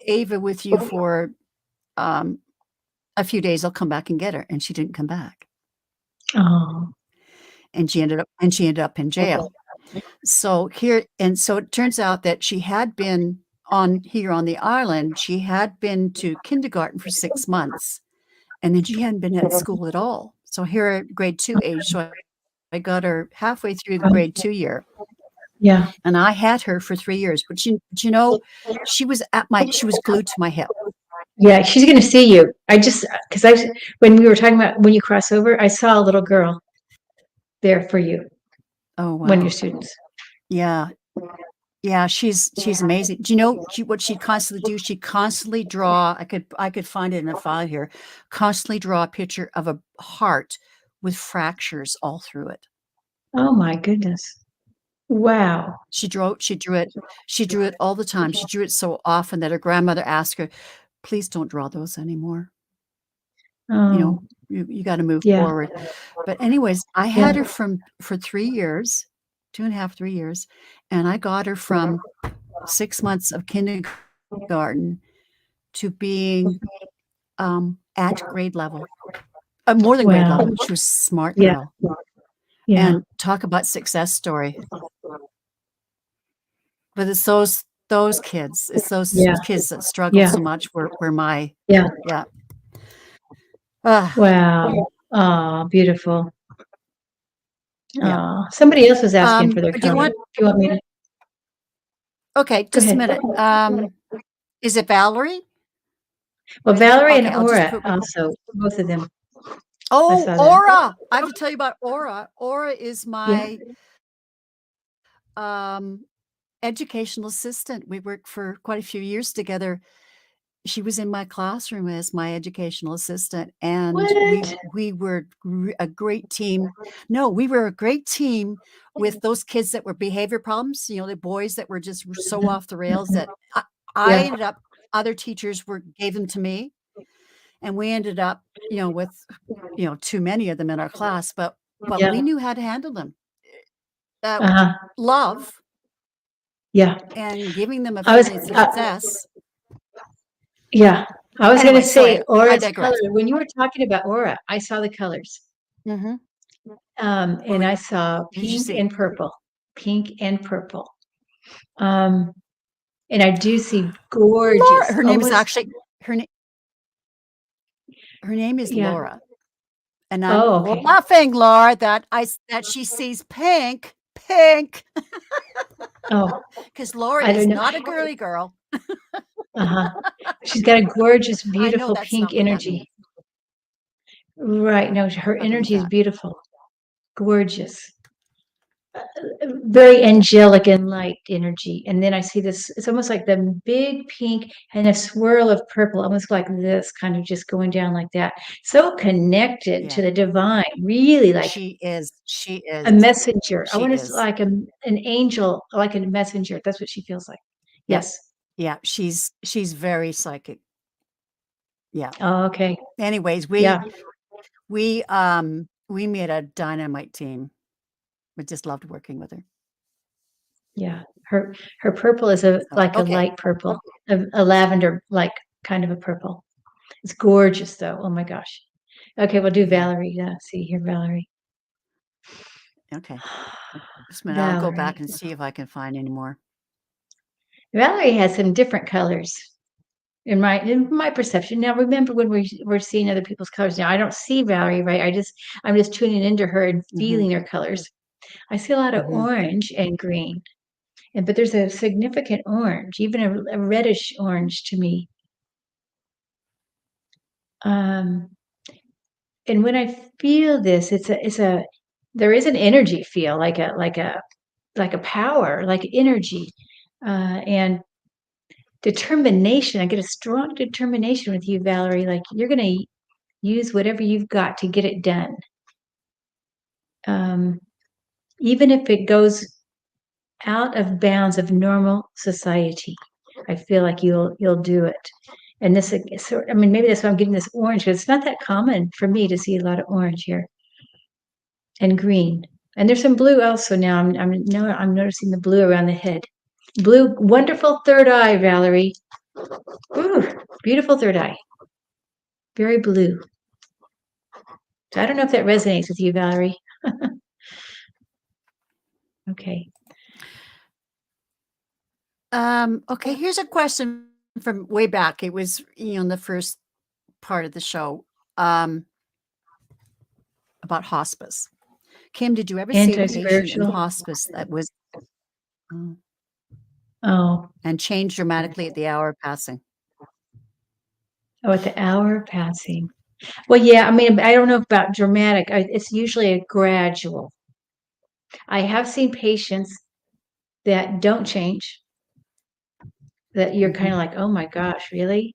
Ava with you for, um, a few days. I'll come back and get her," and she didn't come back, Oh. and she ended up in jail. So it turns out that she had been on the island, she had been to kindergarten for 6 months, and then she hadn't been at school at all. So here at grade 2 age, so I got her halfway through the grade 2 year, Yeah. and I had her for 3 years, but she was glued to my hip. Yeah, she's gonna see you. I just because when we were talking about when you cross over, I saw a little girl there for you, Oh, one of your wow. students. Yeah. Yeah, she's amazing. Do you know what she'd constantly do? She'd constantly draw, I could find it in a file here, constantly draw a picture of a heart with fractures all through it. Oh my goodness. Wow. She drew it all the time. She drew it so often that her grandmother asked her, "Please don't draw those anymore. You Oh, know, you gotta move yeah, forward." But anyways, I yeah. had her for 3 years, 2.5, 3 years, and I got her from 6 months of kindergarten to being, at grade level, more than grade Wow. level. She was a smart Yeah, girl, yeah, and talk about success story. But it's those yeah, kids that struggle yeah, so much were my yeah. yeah. Ah, Wow. Oh, beautiful. yeah. Oh, somebody else was asking for their Do you comment. want Do you want me to okay, go just a ahead? minute. Is it Valerie? Well, Valerie and Okay, I'll just Aura put also, both of them. I Oh, saw that. Aura! I have to tell you about Aura. Aura is Yeah. my, um, educational assistant. We worked for quite a few years together. She was in my classroom as my educational assistant, and we What? we were a great team. No, we were a great team with those kids that were behavior problems, the boys that were just so Mhm, off the rails mhm. that I Yeah. ended up other teachers were gave them to me, and we ended up, with, too many of them in our class, but we Yeah. knew how to handle them. Uh, Uh-huh. love Yeah. and giving them a I was, feeling of success. yeah. I was gonna Anyway, sorry, say I Aura's color. digress. When you were talking about Aura, I saw the colors. Mhm. Oh, And I yeah. saw What did you pink see? and purple, pink and purple. Um, and I do see gorgeous, Laura her name is almost, actually her name is yeah. Laura, and I'm Oh, okay. laughing, Laura, that she sees pink, Oh, because Laura I is don't know. not a girly girl. Uh-huh. She's got a gorgeous, I know beautiful that's pink not what that means. energy. Right. No, her I believe energy is that. beautiful, gorgeous, very angelic and light energy. And then I see this, it's almost like the big pink and a swirl of purple, almost like this, kind of just going down like that. So connected Yeah. to the divine, really like She a is, messenger. I she want to is. like an angel, like a messenger. That's what she feels like. Yeah. Yes. Yeah, she's very psychic. Yeah. Oh, okay. Anyways, Yeah. we made a dynamite team. We just loved working with her. Yeah. Her purple is a So, like a okay. light purple, a lavender like kind of a purple. It's gorgeous though. Oh my gosh. Okay, we'll do Yeah. Valerie. Yeah, see here, Valerie. Okay. Just a minute, I'll go back Valerie. and see if I can find any more. Valerie has some different colors in my perception. Now remember when we're seeing other people's colors. Now I don't see Valerie, right? I'm just tuning into her and Mhm. feeling her colors. I see a lot of Mhm. orange and green. But there's a significant orange, even a reddish orange to me. Um, and when I feel this, it's a there is an energy feel, like a power, like energy, and determination. I get a strong determination with you, Valerie. Like you're going to use whatever you've got to get it done. Um, Even if it goes out of bounds of normal society, I feel like you'll do it. And this, so, I mean, maybe that's why I'm getting this orange, because it's not that common for me to see a lot of orange here and green. And there's some blue also now. I'm noticing the blue around the head. Blue, wonderful third eye, Valerie. Ooh, beautiful third eye. Very blue. So I don't know if that resonates with you, Valerie. Okay. Okay, here's a question from way back. It was, in the first part of the show, about hospice. Kim, did you ever see a patient in Anti-spiritual. hospice that was Oh, and changed dramatically at the hour of passing? oh, at the hour passing. Well, yeah, I mean, I don't know about dramatic. It's usually a gradual. I have seen patients that don't change, that you're kind of like, oh my gosh, really?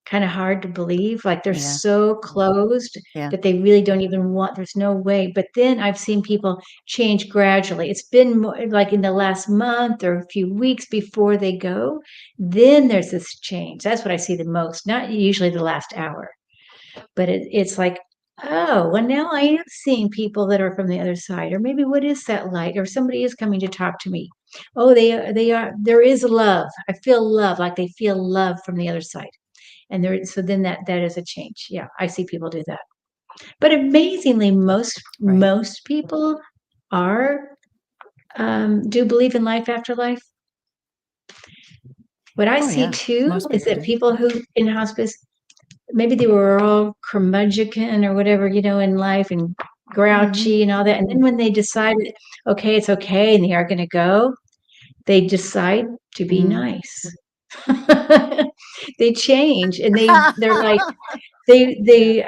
Kind of hard to believe. Like they're Yeah, so closed yeah. that they really don't even want, there's no way. But then I've seen people change gradually. It's been more like in the last month or a few weeks before they go. Then there's this change. That's what I see the most, not usually the last hour. But it's like, oh, well, now I am seeing people that are from the other side, or maybe what is that light, or somebody is coming to talk to me. Oh, they are. There is love. I feel love, like they feel love from the other side, and there. So then that is a change. Yeah, I see people do that. But amazingly, Right. most people are do believe in life after life. What I Oh see yeah, too most is people that do. people who in hospice, maybe they were all curmudgeon or whatever, in life and Mhm. grouchy and all that. And then when they decided, okay, and they are going to go, they decide to be Mhm. nice. They change and they're they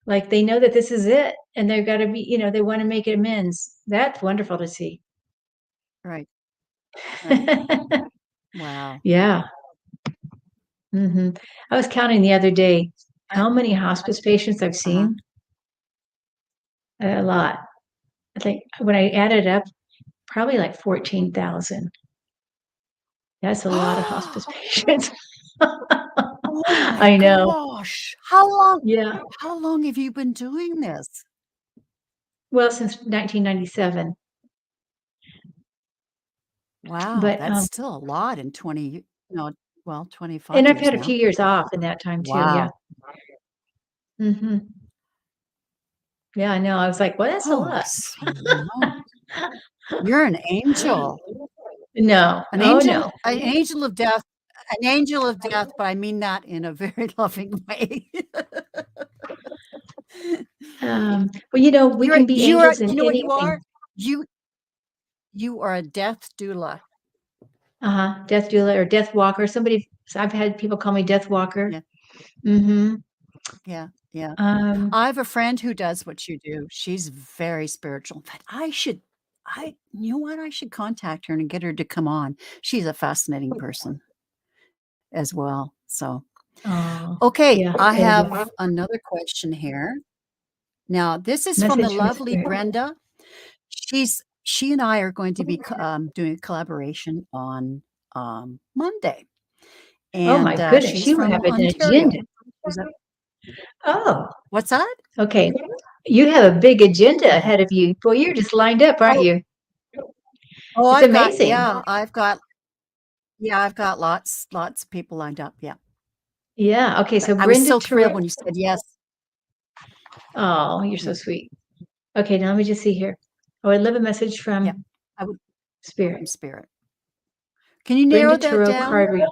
like they know that this is it and they've got to be, they want to make amends. That's wonderful to see. Right, right. Wow. Yeah. I was counting the other day I how many hospice patients I've Uh-huh. seen. A lot. I think when I added up, probably like 14,000. That's a lot of hospice patients. Oh my I know. gosh. Yeah. How long have you been doing this? Well, since 1997. Wow, But that's still a lot in 20, no, well, and 25 I've years had a now. few years off in that time too. Yeah. Wow. hmm Yeah, I know. I was like, well, that's a Holy lot. smoke. You're an angel. No. Oh no. An angel of death, but I mean that in a very loving way. Well, we can be You're angels in you know what you anything. are? You you are a death doula. Uh-huh. Death doula or death walker. I've had people call me death walker. Yeah, hmm yeah, yeah. Um, I have a friend who does what you do. She's very spiritual. In fact, you know what? I should contact her and get her to come on. She's a fascinating person as well. So, oh, okay, yeah. I There you have go. another question here. Now, this is from the Message from lovely spirit. Brenda. She and I are going to be doing a collaboration on Monday, Oh my and goodness, she's you from have an Ontario. agenda. Is that Oh, what's that? okay. You have a big agenda ahead of you. Boy, you're just lined up, aren't Oh, you? oh, It's amazing. I've got lots of people lined up. Yeah, Yeah. Okay. but So I was Brenda so thrilled Terrell. when you said yes. Oh, you're so Yeah, sweet. Okay. Now let me just see here. Oh, I love a message yeah, from I would spirit. from Spirit. Can you narrow Brenda that Terrell down, card readings.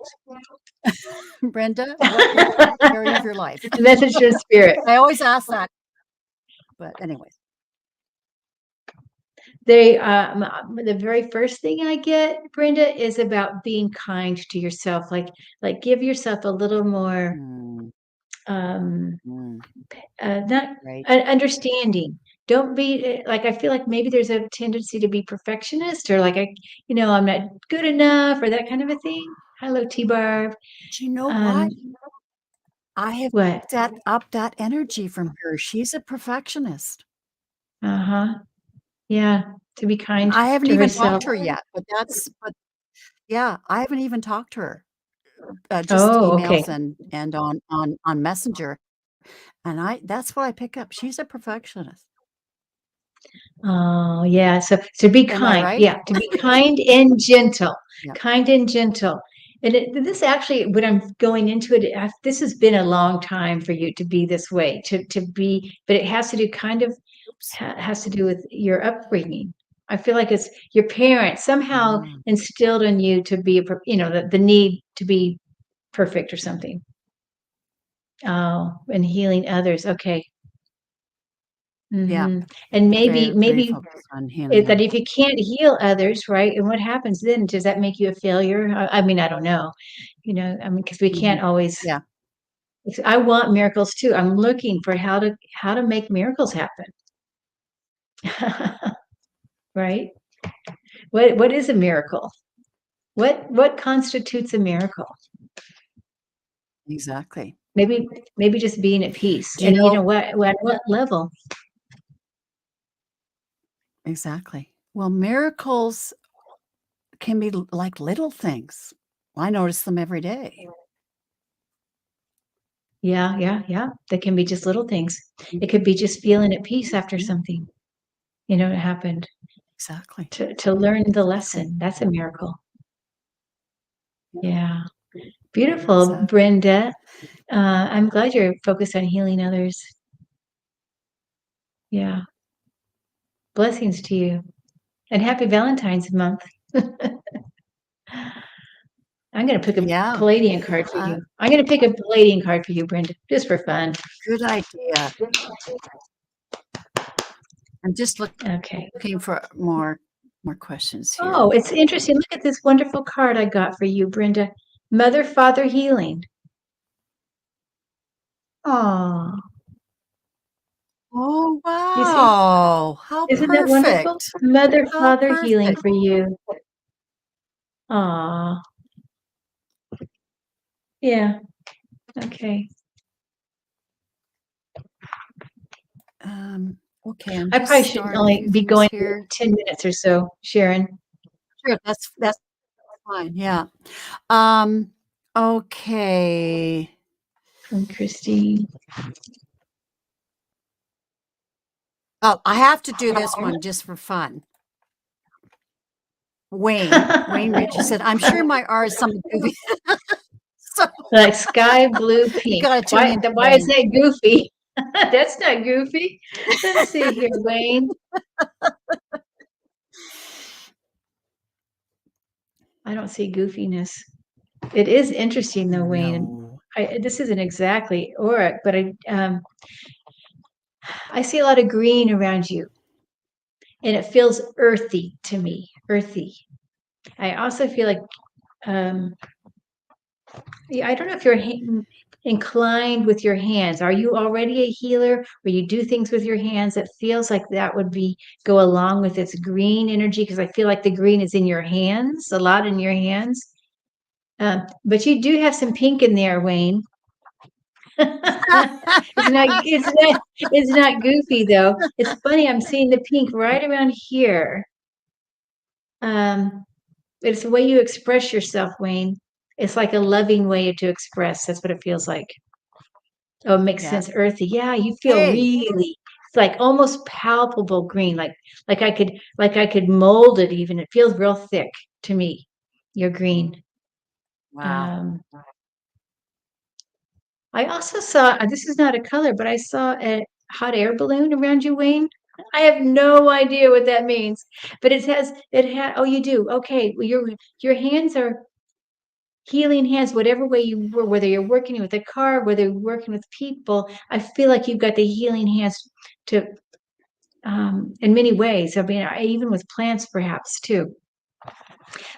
Brenda? What area of your life? Message from spirit. I always ask that, but anyways. The very first thing I get, Brenda, is about being kind to yourself. Like give yourself a little more Mm, um mm, not right. understanding. don't be like, I feel like maybe there's a tendency to be perfectionist or like, I'm not good enough or that kind of a thing. Hello, T-Barb. Do you know Um, what? I have what? picked that energy from her. She's a perfectionist. Uh-huh. Yeah. To be And kind I haven't to even herself. talked to her yet, but yeah, I haven't even talked to her. Just Oh, okay. emails and on Messenger, and that's what I pick up. She's a perfectionist. Oh, yeah. So be Am I kind. right? Yeah, to be kind and gentle. Yep. Kind and gentle. And this actually, when I'm going into it, this has been a long time for you to be this way, to be, but it has to do kind of Oops. has to do with your upbringing. I feel like it's your parents somehow Ah, instilled in you to be, the need to be perfect or something. Oh, and healing others. Okay. yeah, And maybe, very, very maybe focused on healing that others. if you can't heal others, right? And what happens then? Does that make you a failure? I mean, I don't know. I mean, because we can't Mhm. always. Yeah, I want miracles too. I'm looking for how to make miracles happen. Right? What is a miracle? What constitutes a miracle? exactly. Maybe just being at peace. Do you And you know know what? At what level? exactly. Well, miracles can be like little things. I notice them every day. Yeah, yeah, yeah. That can be just little things. It could be just feeling at peace after Yeah, something, it happened. exactly. To learn the Exactly. lesson. That's a miracle. Yeah, Yeah. Beautiful, exactly. Brenda. I'm glad you're focused on healing others. Yeah. Blessings to you. And happy Valentine's month. I'm going to pick a Yeah, Palladian card for uh, you. I'm going to pick a Palladian card for you, Brenda, just for fun. good idea. I'm just Okay. looking for more questions here. Oh, it's interesting. Look at this wonderful card I got for you, Brenda. Mother, Father, Healing. Oh, Oh, you see? wow. How Isn't that wonderful? perfect. Mother, How Father, Healing perfect. for you. Oh, yeah. Okay. Okay, I'm I just probably should starting a only few be things going here. 10 minutes or so, Sharon Sure, that's fine. Yeah. Um, okay. from Christine. Oh, I have to do this one just for fun. Wayne Ritchie said, "I'm sure my R is something goofy." So Like sky blue you pink. gotta tune Why in to why is Wayne. that goofy? That's not goofy. Let's see here, Wayne. I don't see goofiness. It is interesting though, Wayne. And No. this isn't exactly auric, but I see a lot of green around you, and it feels earthy to me. Earthy. I also feel like um, yeah, I don't know if you're inclined with your hands. Are you already a healer where you do things with your hands? It feels like that would be go along with its green energy because I feel like the green is in your hands, a lot in your hands. But you do have some pink in there, Wayne. It's not goofy though. It's funny. I'm seeing the pink right around here. Um, it's the way you express yourself, Wayne. It's like a loving way to express. That's what it feels like. Oh, it makes Yeah. sense. Earthy. Yeah, you feel Hey. really it's like almost palpable green, like I could mold it even. It feels real thick to me. You're green. Wow. Um, I also saw this is not a color, but I saw a hot air balloon around you, Wayne. I have no idea what that means, but it has. Oh, you do. Okay, well, your hands are healing hands, whatever way you were, whether you're working with a car, whether you're working with people. I feel like you've got the healing hands to in many ways. I mean, even with plants, perhaps too.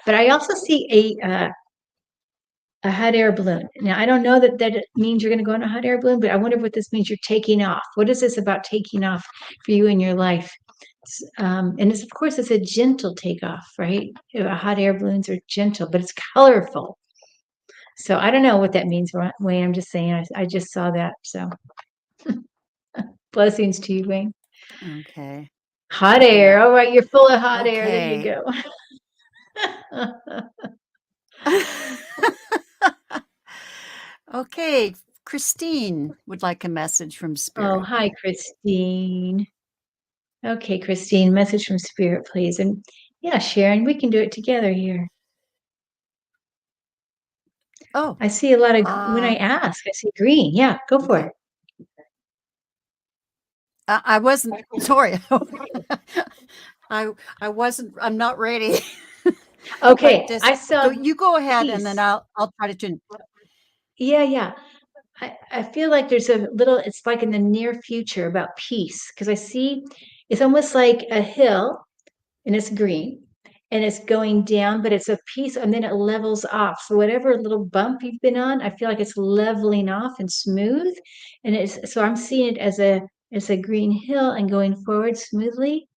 But I also see a hot air balloon. Now, I don't know that it means you're going to go on a hot air balloon, but I wonder what this means you're taking off. What is this about taking off for you in your life? And it's, of course, it's a gentle takeoff, right? Hot air balloons are gentle, but it's colorful. So I don't know what that means, Wayne. I'm just saying, I just saw that. So blessings to you, Wayne. Okay. Hot air. Yeah. All right, you're full of hot air. There you Okay. go. Okay. Christine would like a message from Oh, Spirit. hi, Christine. Okay, Christine, message from Spirit, please. And yeah, Sharon, we can do it together here. Oh, I see a lot of, when I ask, I see green. Yeah, go for okay. it. I wasn't sorry. I wasn't. I'm not ready. But Okay, I just saw go. You go ahead, and then peace. I'll try to tune. Yeah, yeah. I feel like there's a little, it's like in the near future about peace, because I see it's almost like a hill and it's green and it's going down, but it's a piece and then it levels off. So whatever little bump you've been on, I feel like it's leveling off and smooth. And it's so I'm seeing it as a green hill and going forward smoothly.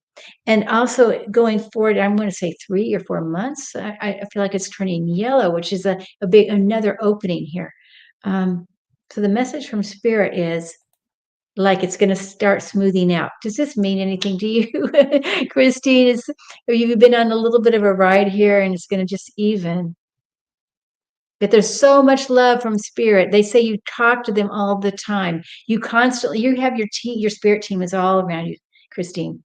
And also going forward, I'm going to say 3 or 4 months. I feel like it's turning yellow, which is a big another opening here. Um, so the message from Spirit is like it's going to start smoothing out. Does this mean anything to you, Christine? Have you been on a little bit of a ride here and it's going to just even? But there's so much love from Spirit. They say you talk to them all the time. You have your team, your Spirit team is all around you, Christine.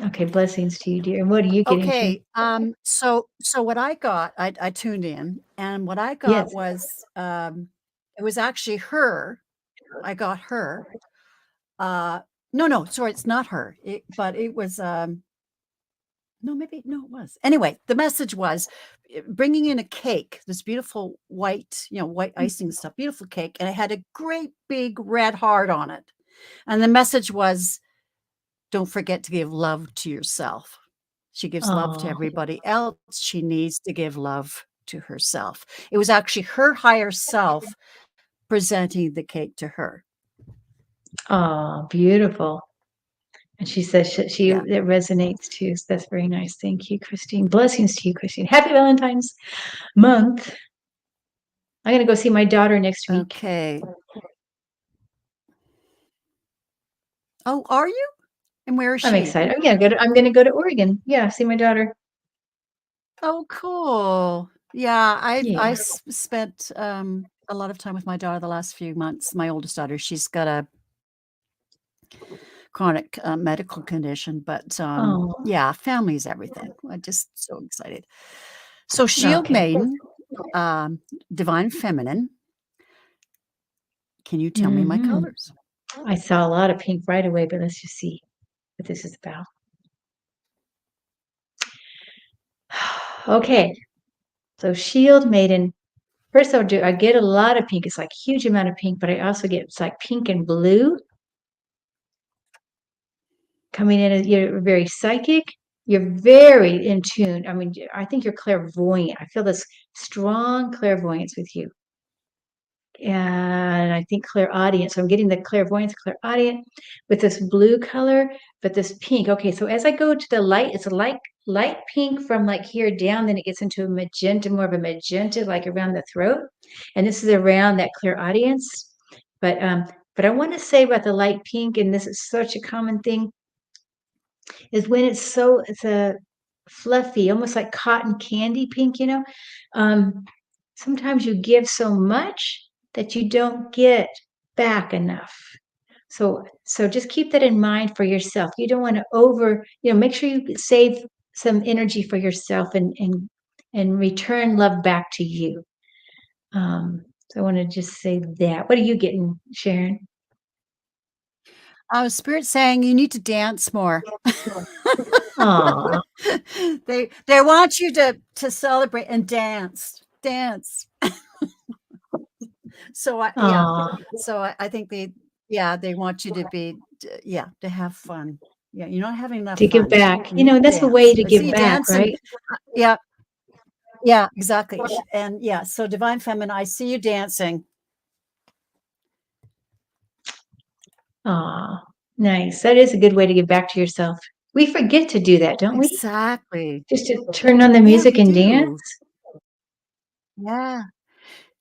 Okay, blessings to you, dear. And what are you getting, Sharon? Okay. So what I got, I tuned in, and what I got Yes. was it was actually her. I got her. No, sorry, it's not her. But it was no, maybe no, it was. Anyway, the message was bringing in a cake, this beautiful white, white icing stuff, beautiful cake, and it had a great big red heart on it. And the message was, don't forget to give love to yourself. She gives love to Oh, everybody else. She needs to give love to herself. It was actually her higher self presenting the cake to her. oh, beautiful. And she says Yeah. it resonates too. So that's very nice. Thank you, Christine. Blessings to you, Christine. Happy Valentine's month. I'm going to go see my daughter next week. Okay. Oh, are you? And where is I'm she? excited. I'm going to go to Oregon. Yeah, see my daughter. Oh, cool. Yeah, I Yeah. spent a lot of time with my daughter the last few months. My oldest daughter, she's got a chronic medical condition, but Oh, yeah, family is everything. I'm just so excited. So Shield okay. Maiden, Divine Feminine. Can you tell me my Hmm. colors? I saw a lot of pink right away, but let's just see what this is about. Okay. So Shield Maiden. First I get a lot of pink. It's like huge amount of pink, but I also get it's like pink and blue coming in. You're very psychic. You're very in tune. I mean, I think you're clairvoyant. I feel this strong clairvoyance with you. And I think clairaudience. So I'm getting the clairvoyance, clairaudient with this blue color, but this pink. Okay, so as I go to the light, it's a light pink from like here down, then it gets into a magenta, more of a magenta, like around the throat. And this is around that clairaudience. But I want to say about the light pink, and this is such a common thing, is when it's a fluffy, almost like cotton candy pink, sometimes you give so much that you don't get back enough. So just keep that in mind for yourself. You don't want to make sure you save some energy for yourself and return love back to you. So I want to just say that. What are you getting, Sharon? Spirit saying you need to dance more. Aw, They want you to celebrate and dance. So aw, I think they want you to to have fun. Yeah, you're not having enough to give fun. back. You need to That's a way dance. to I see give you back, dancing. right? Yeah, Yeah, exactly. And yeah, so Divine Feminine, I see you dancing. Aw, nice. That is a good way to give back to yourself. We forget to do that, don't we? Exactly. Just to turn on the Yeah, music we and do. dance. Yeah.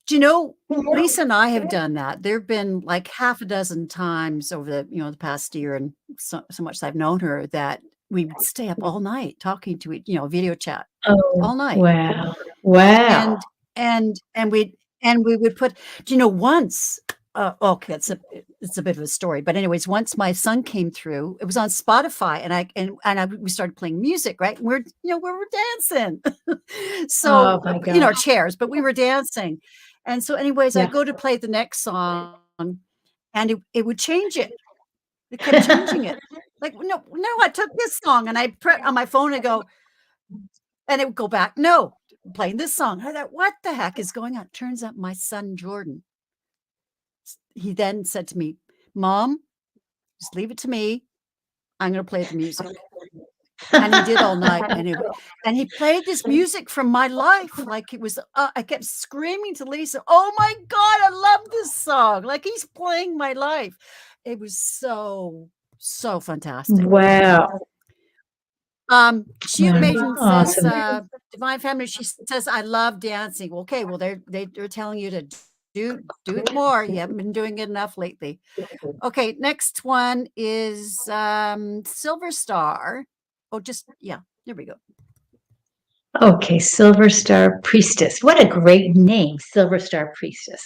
Do you know, Lisa and I have done that. There've been like half a dozen times over the past year and so much I've known her that we would stay up all night talking to video chat Oh, all night. wow. Wow. And we would put, once, okay, it's a bit of a story, but anyways, once my son came through, it was on Spotify, we started playing music, right? We were dancing, Oh so my in our gosh. chairs, but we were dancing, and so, anyways, I Yeah. go to play the next song, and it would change it. It kept changing it, like, no, no, I took this song, and I press on my phone and go, and it would go back, no, playing this song. I thought, what the heck is going on? Turns out my son Jordan, he then said to me, Mom, just leave it to me. I'm going to play the music. And he did all night. And he played this music from my life. Like it was, I kept screaming to Lisa, oh my God, I love this song. Like he's playing my life. It was so, so fantastic. Wow. Shoot Wow. Maiden says, Awesome. Divine Feminine, she says, I love dancing. Okay, well, they're telling you to do it more. You haven't been doing it enough lately. Okay, next one is Silver Star. Oh, yeah, there we go. Okay, Silver Star Priestess. What a great name, Silver Star Priestess.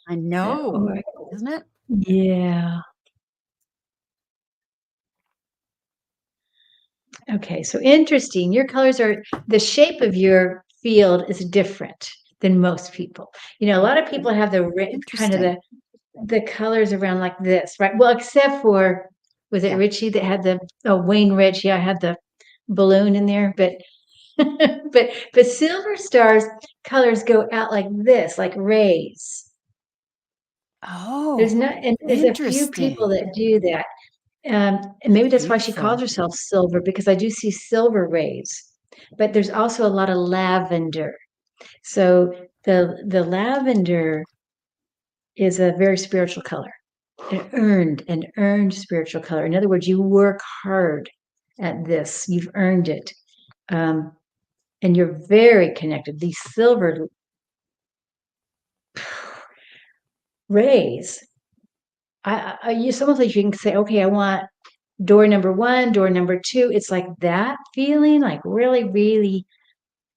I know, isn't it? Yeah. Okay, so interesting. Your colors are, the shape of your field is different than most people. A lot of people have the kind of Interesting. the colors around like this, right? Well, except for, was it Yeah. Richie that had Wayne Rich? Yeah, had the balloon in there, but but Silver Star's colors go out like this, like rays. There's Oh, not, and there's a few people interesting. that do that. And That's maybe that's why she calls beautiful. herself Silver, because I do see silver rays. But there's also a lot of lavender. So the lavender is a very spiritual color, an earned spiritual color. In other words, you work hard at this. You've earned it. Um, and you're very connected. These silver rays, it's almost like you can say, okay, I want door number one, door number two. It's like that feeling, like really, really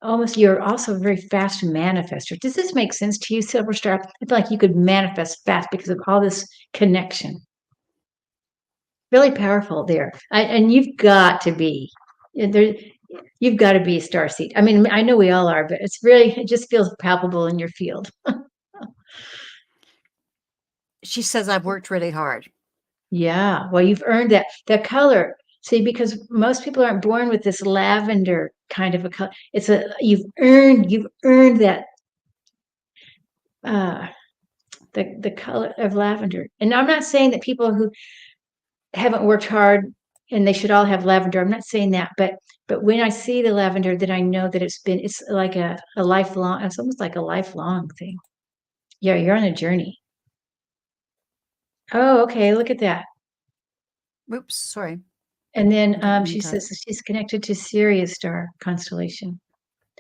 almost, you're also a very fast manifester. Does this make sense to you, Silver Star? I feel like you could manifest fast because of all this connection. Really powerful there. And you've got to be there. You've got to be a star seed. I mean, I know we all are, but it just feels palpable in your field. She says I've worked really hard. Yeah. Well, you've earned that color. See, because most people aren't born with this lavender kind of a color. You've earned that uh the color of lavender. And I'm not saying that people who haven't worked hard and they should all have lavender. I'm not saying that, but when I see the lavender, then I know that it's like a lifelong, it's almost like a lifelong thing. Yeah, you're on a journey. Oh, okay, look at that. Oops, sorry. And then Didn't mean she to. says she's connected to Sirius star constellation.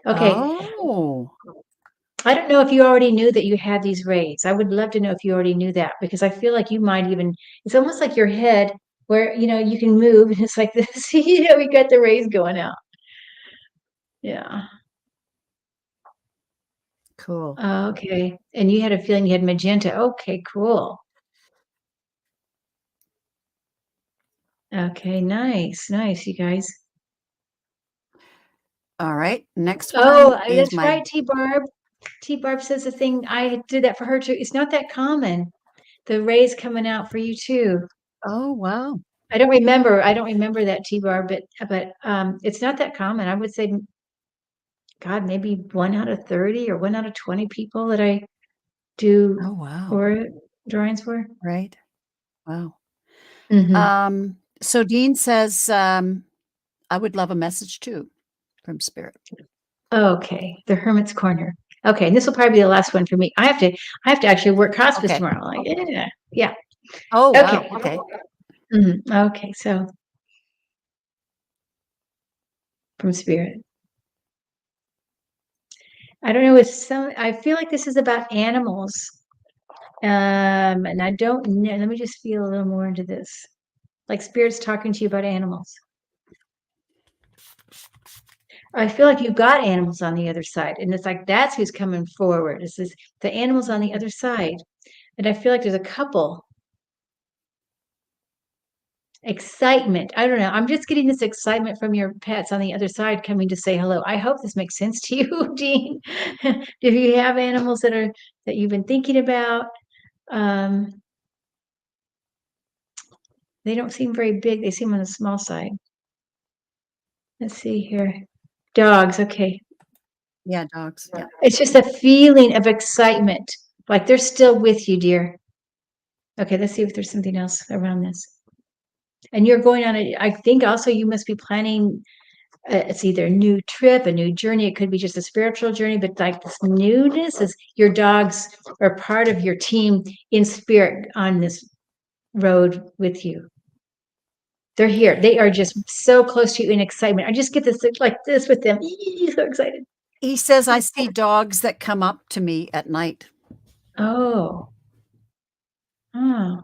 Okay. Oh, I don't know if you already knew that you had these rays. I would love to know if you already knew that, because I feel like you might even, it's almost like your head where, you can move and it's like this, we got the rays going out. Yeah. cool. Okay. And you had a feeling you had magenta. Okay, cool. Okay, nice, nice, you guys. All right. Next one Oh, is that's my. right, T Barb. T Barb says the thing, I did that for her too. It's not that common. The rays coming out for you too. Oh, wow. I don't remember that, T Barb, but it's not that common. I would say, God, maybe 1 out of 30 or 1 out of 20 people that I do Oh, wow. or drawings for. Right. Wow. Hmm. So Dean says, I would love a message too from Spirit. Okay, the Hermit's Corner. Okay, and this will probably be the last one for me. I have to actually work hospice Okay. tomorrow. Like, yeah, yeah. Oh, Okay. wow. Okay. Okay, so from Spirit. I don't know if I feel like this is about animals. And I don't know. Let me just feel a little more into this. Like Spirit's talking to you about animals. I feel like you've got animals on the other side. And it's like that's who's coming forward. This is the animals on the other side. And I feel like there's a couple. Excitement. I don't know. I'm just getting this excitement from your pets on the other side coming to say hello. I hope this makes sense to you, Dean. If you have animals that you've been thinking about, um, they don't seem very big. They seem on the small side. Let's see here. Dogs. Okay. Yeah, dogs. Yeah. It's just a feeling of excitement. Like they're still with you, dear. Okay, let's see if there's something else around this. And you're going on I think also you must be planning, it's either a new trip, a new journey. It could be just a spiritual journey, but like this newness is your dogs are part of your team in spirit on this road with you. They're here. They are just so close to you in excitement. I just get this like this with them. So excited. He says, I see dogs that come up to me at night. Oh. Oh.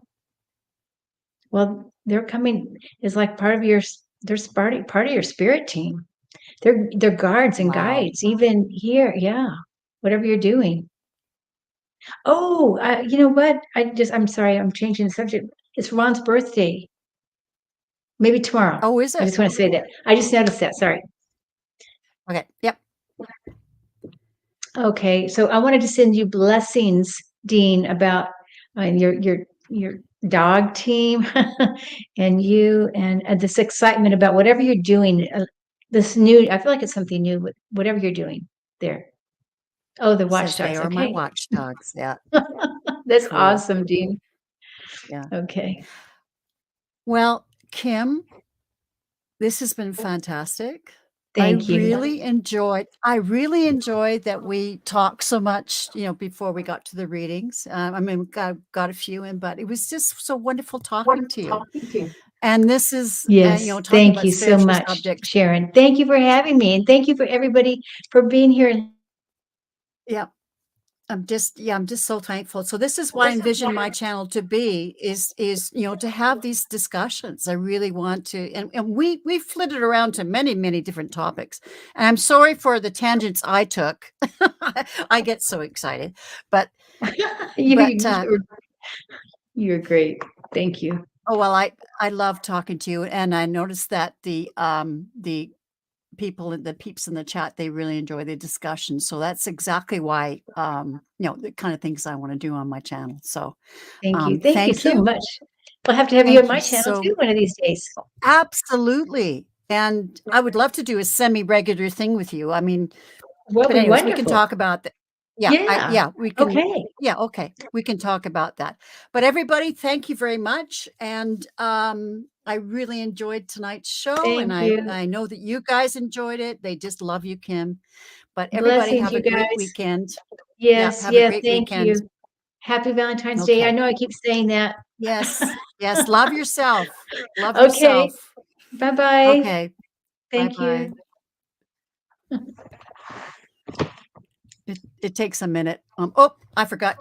Well, they're coming is like part of they're part of your spirit team. They're guards and Wow. guides, even here. Yeah. Whatever you're doing. Oh, you know what? I'm sorry, I'm changing the subject. It's Ron's birthday. Maybe tomorrow. Oh, is I it? just want to say that. I just noticed that. Sorry. Okay. Yep. Okay, so I wanted to send you blessings, Dean, about your dog team and you and this excitement about whatever you're doing. This new, I feel like it's something new with whatever you're doing there. Oh, the Says they watchdogs. are my Okay, watchdogs. Yeah. that's Cool. awesome, Dean. Yeah. Okay, Well, Kim, this has been fantastic. thank you. I really enjoyed that we talked so much, before we got to the readings. I mean, we got a few in, but it was just so wonderful talking to you. And this is, Yes, talking thank about you so spiritual much, subjects. Sharon. Thank you for having me, and thank you for everybody for being here. Yeah. I'm just so thankful. So this is what I envision my channel to be is, to have these discussions. I really want to, and we flitted around to many, many different topics. And I'm sorry for the tangents I took. I get so excited, but, but, You're great. Thank you. oh, well, I love talking to you. And I noticed that the the peeps in the chat, they really enjoy the discussion. So that's exactly why, the kind of things I want to do on my channel. So, Thank you. Thank you thank so you. much. We'll have to have you on Thank my you channel so too one of these days. absolutely. And I would love to do a semi-regular thing with you. I mean, Will but be anyways, we can wonderful. talk about that. Yeah. We can. Okay. Yeah, okay. We can talk about that. But everybody, thank you very much. And I really enjoyed tonight's show. And Thank you. I know that you guys enjoyed it. They just love you, Kim. But everybody Blessings, have you a great guys. weekend. Yeah, Yes, have a yes, great thank weekend. you. Happy Valentine's Day. I Okay. know I keep saying that. Yes. Yes. Love yourself. Love Okay. yourself. Bye-bye. Okay. Thank Bye-bye. you. It takes a minute. Oh, I forgot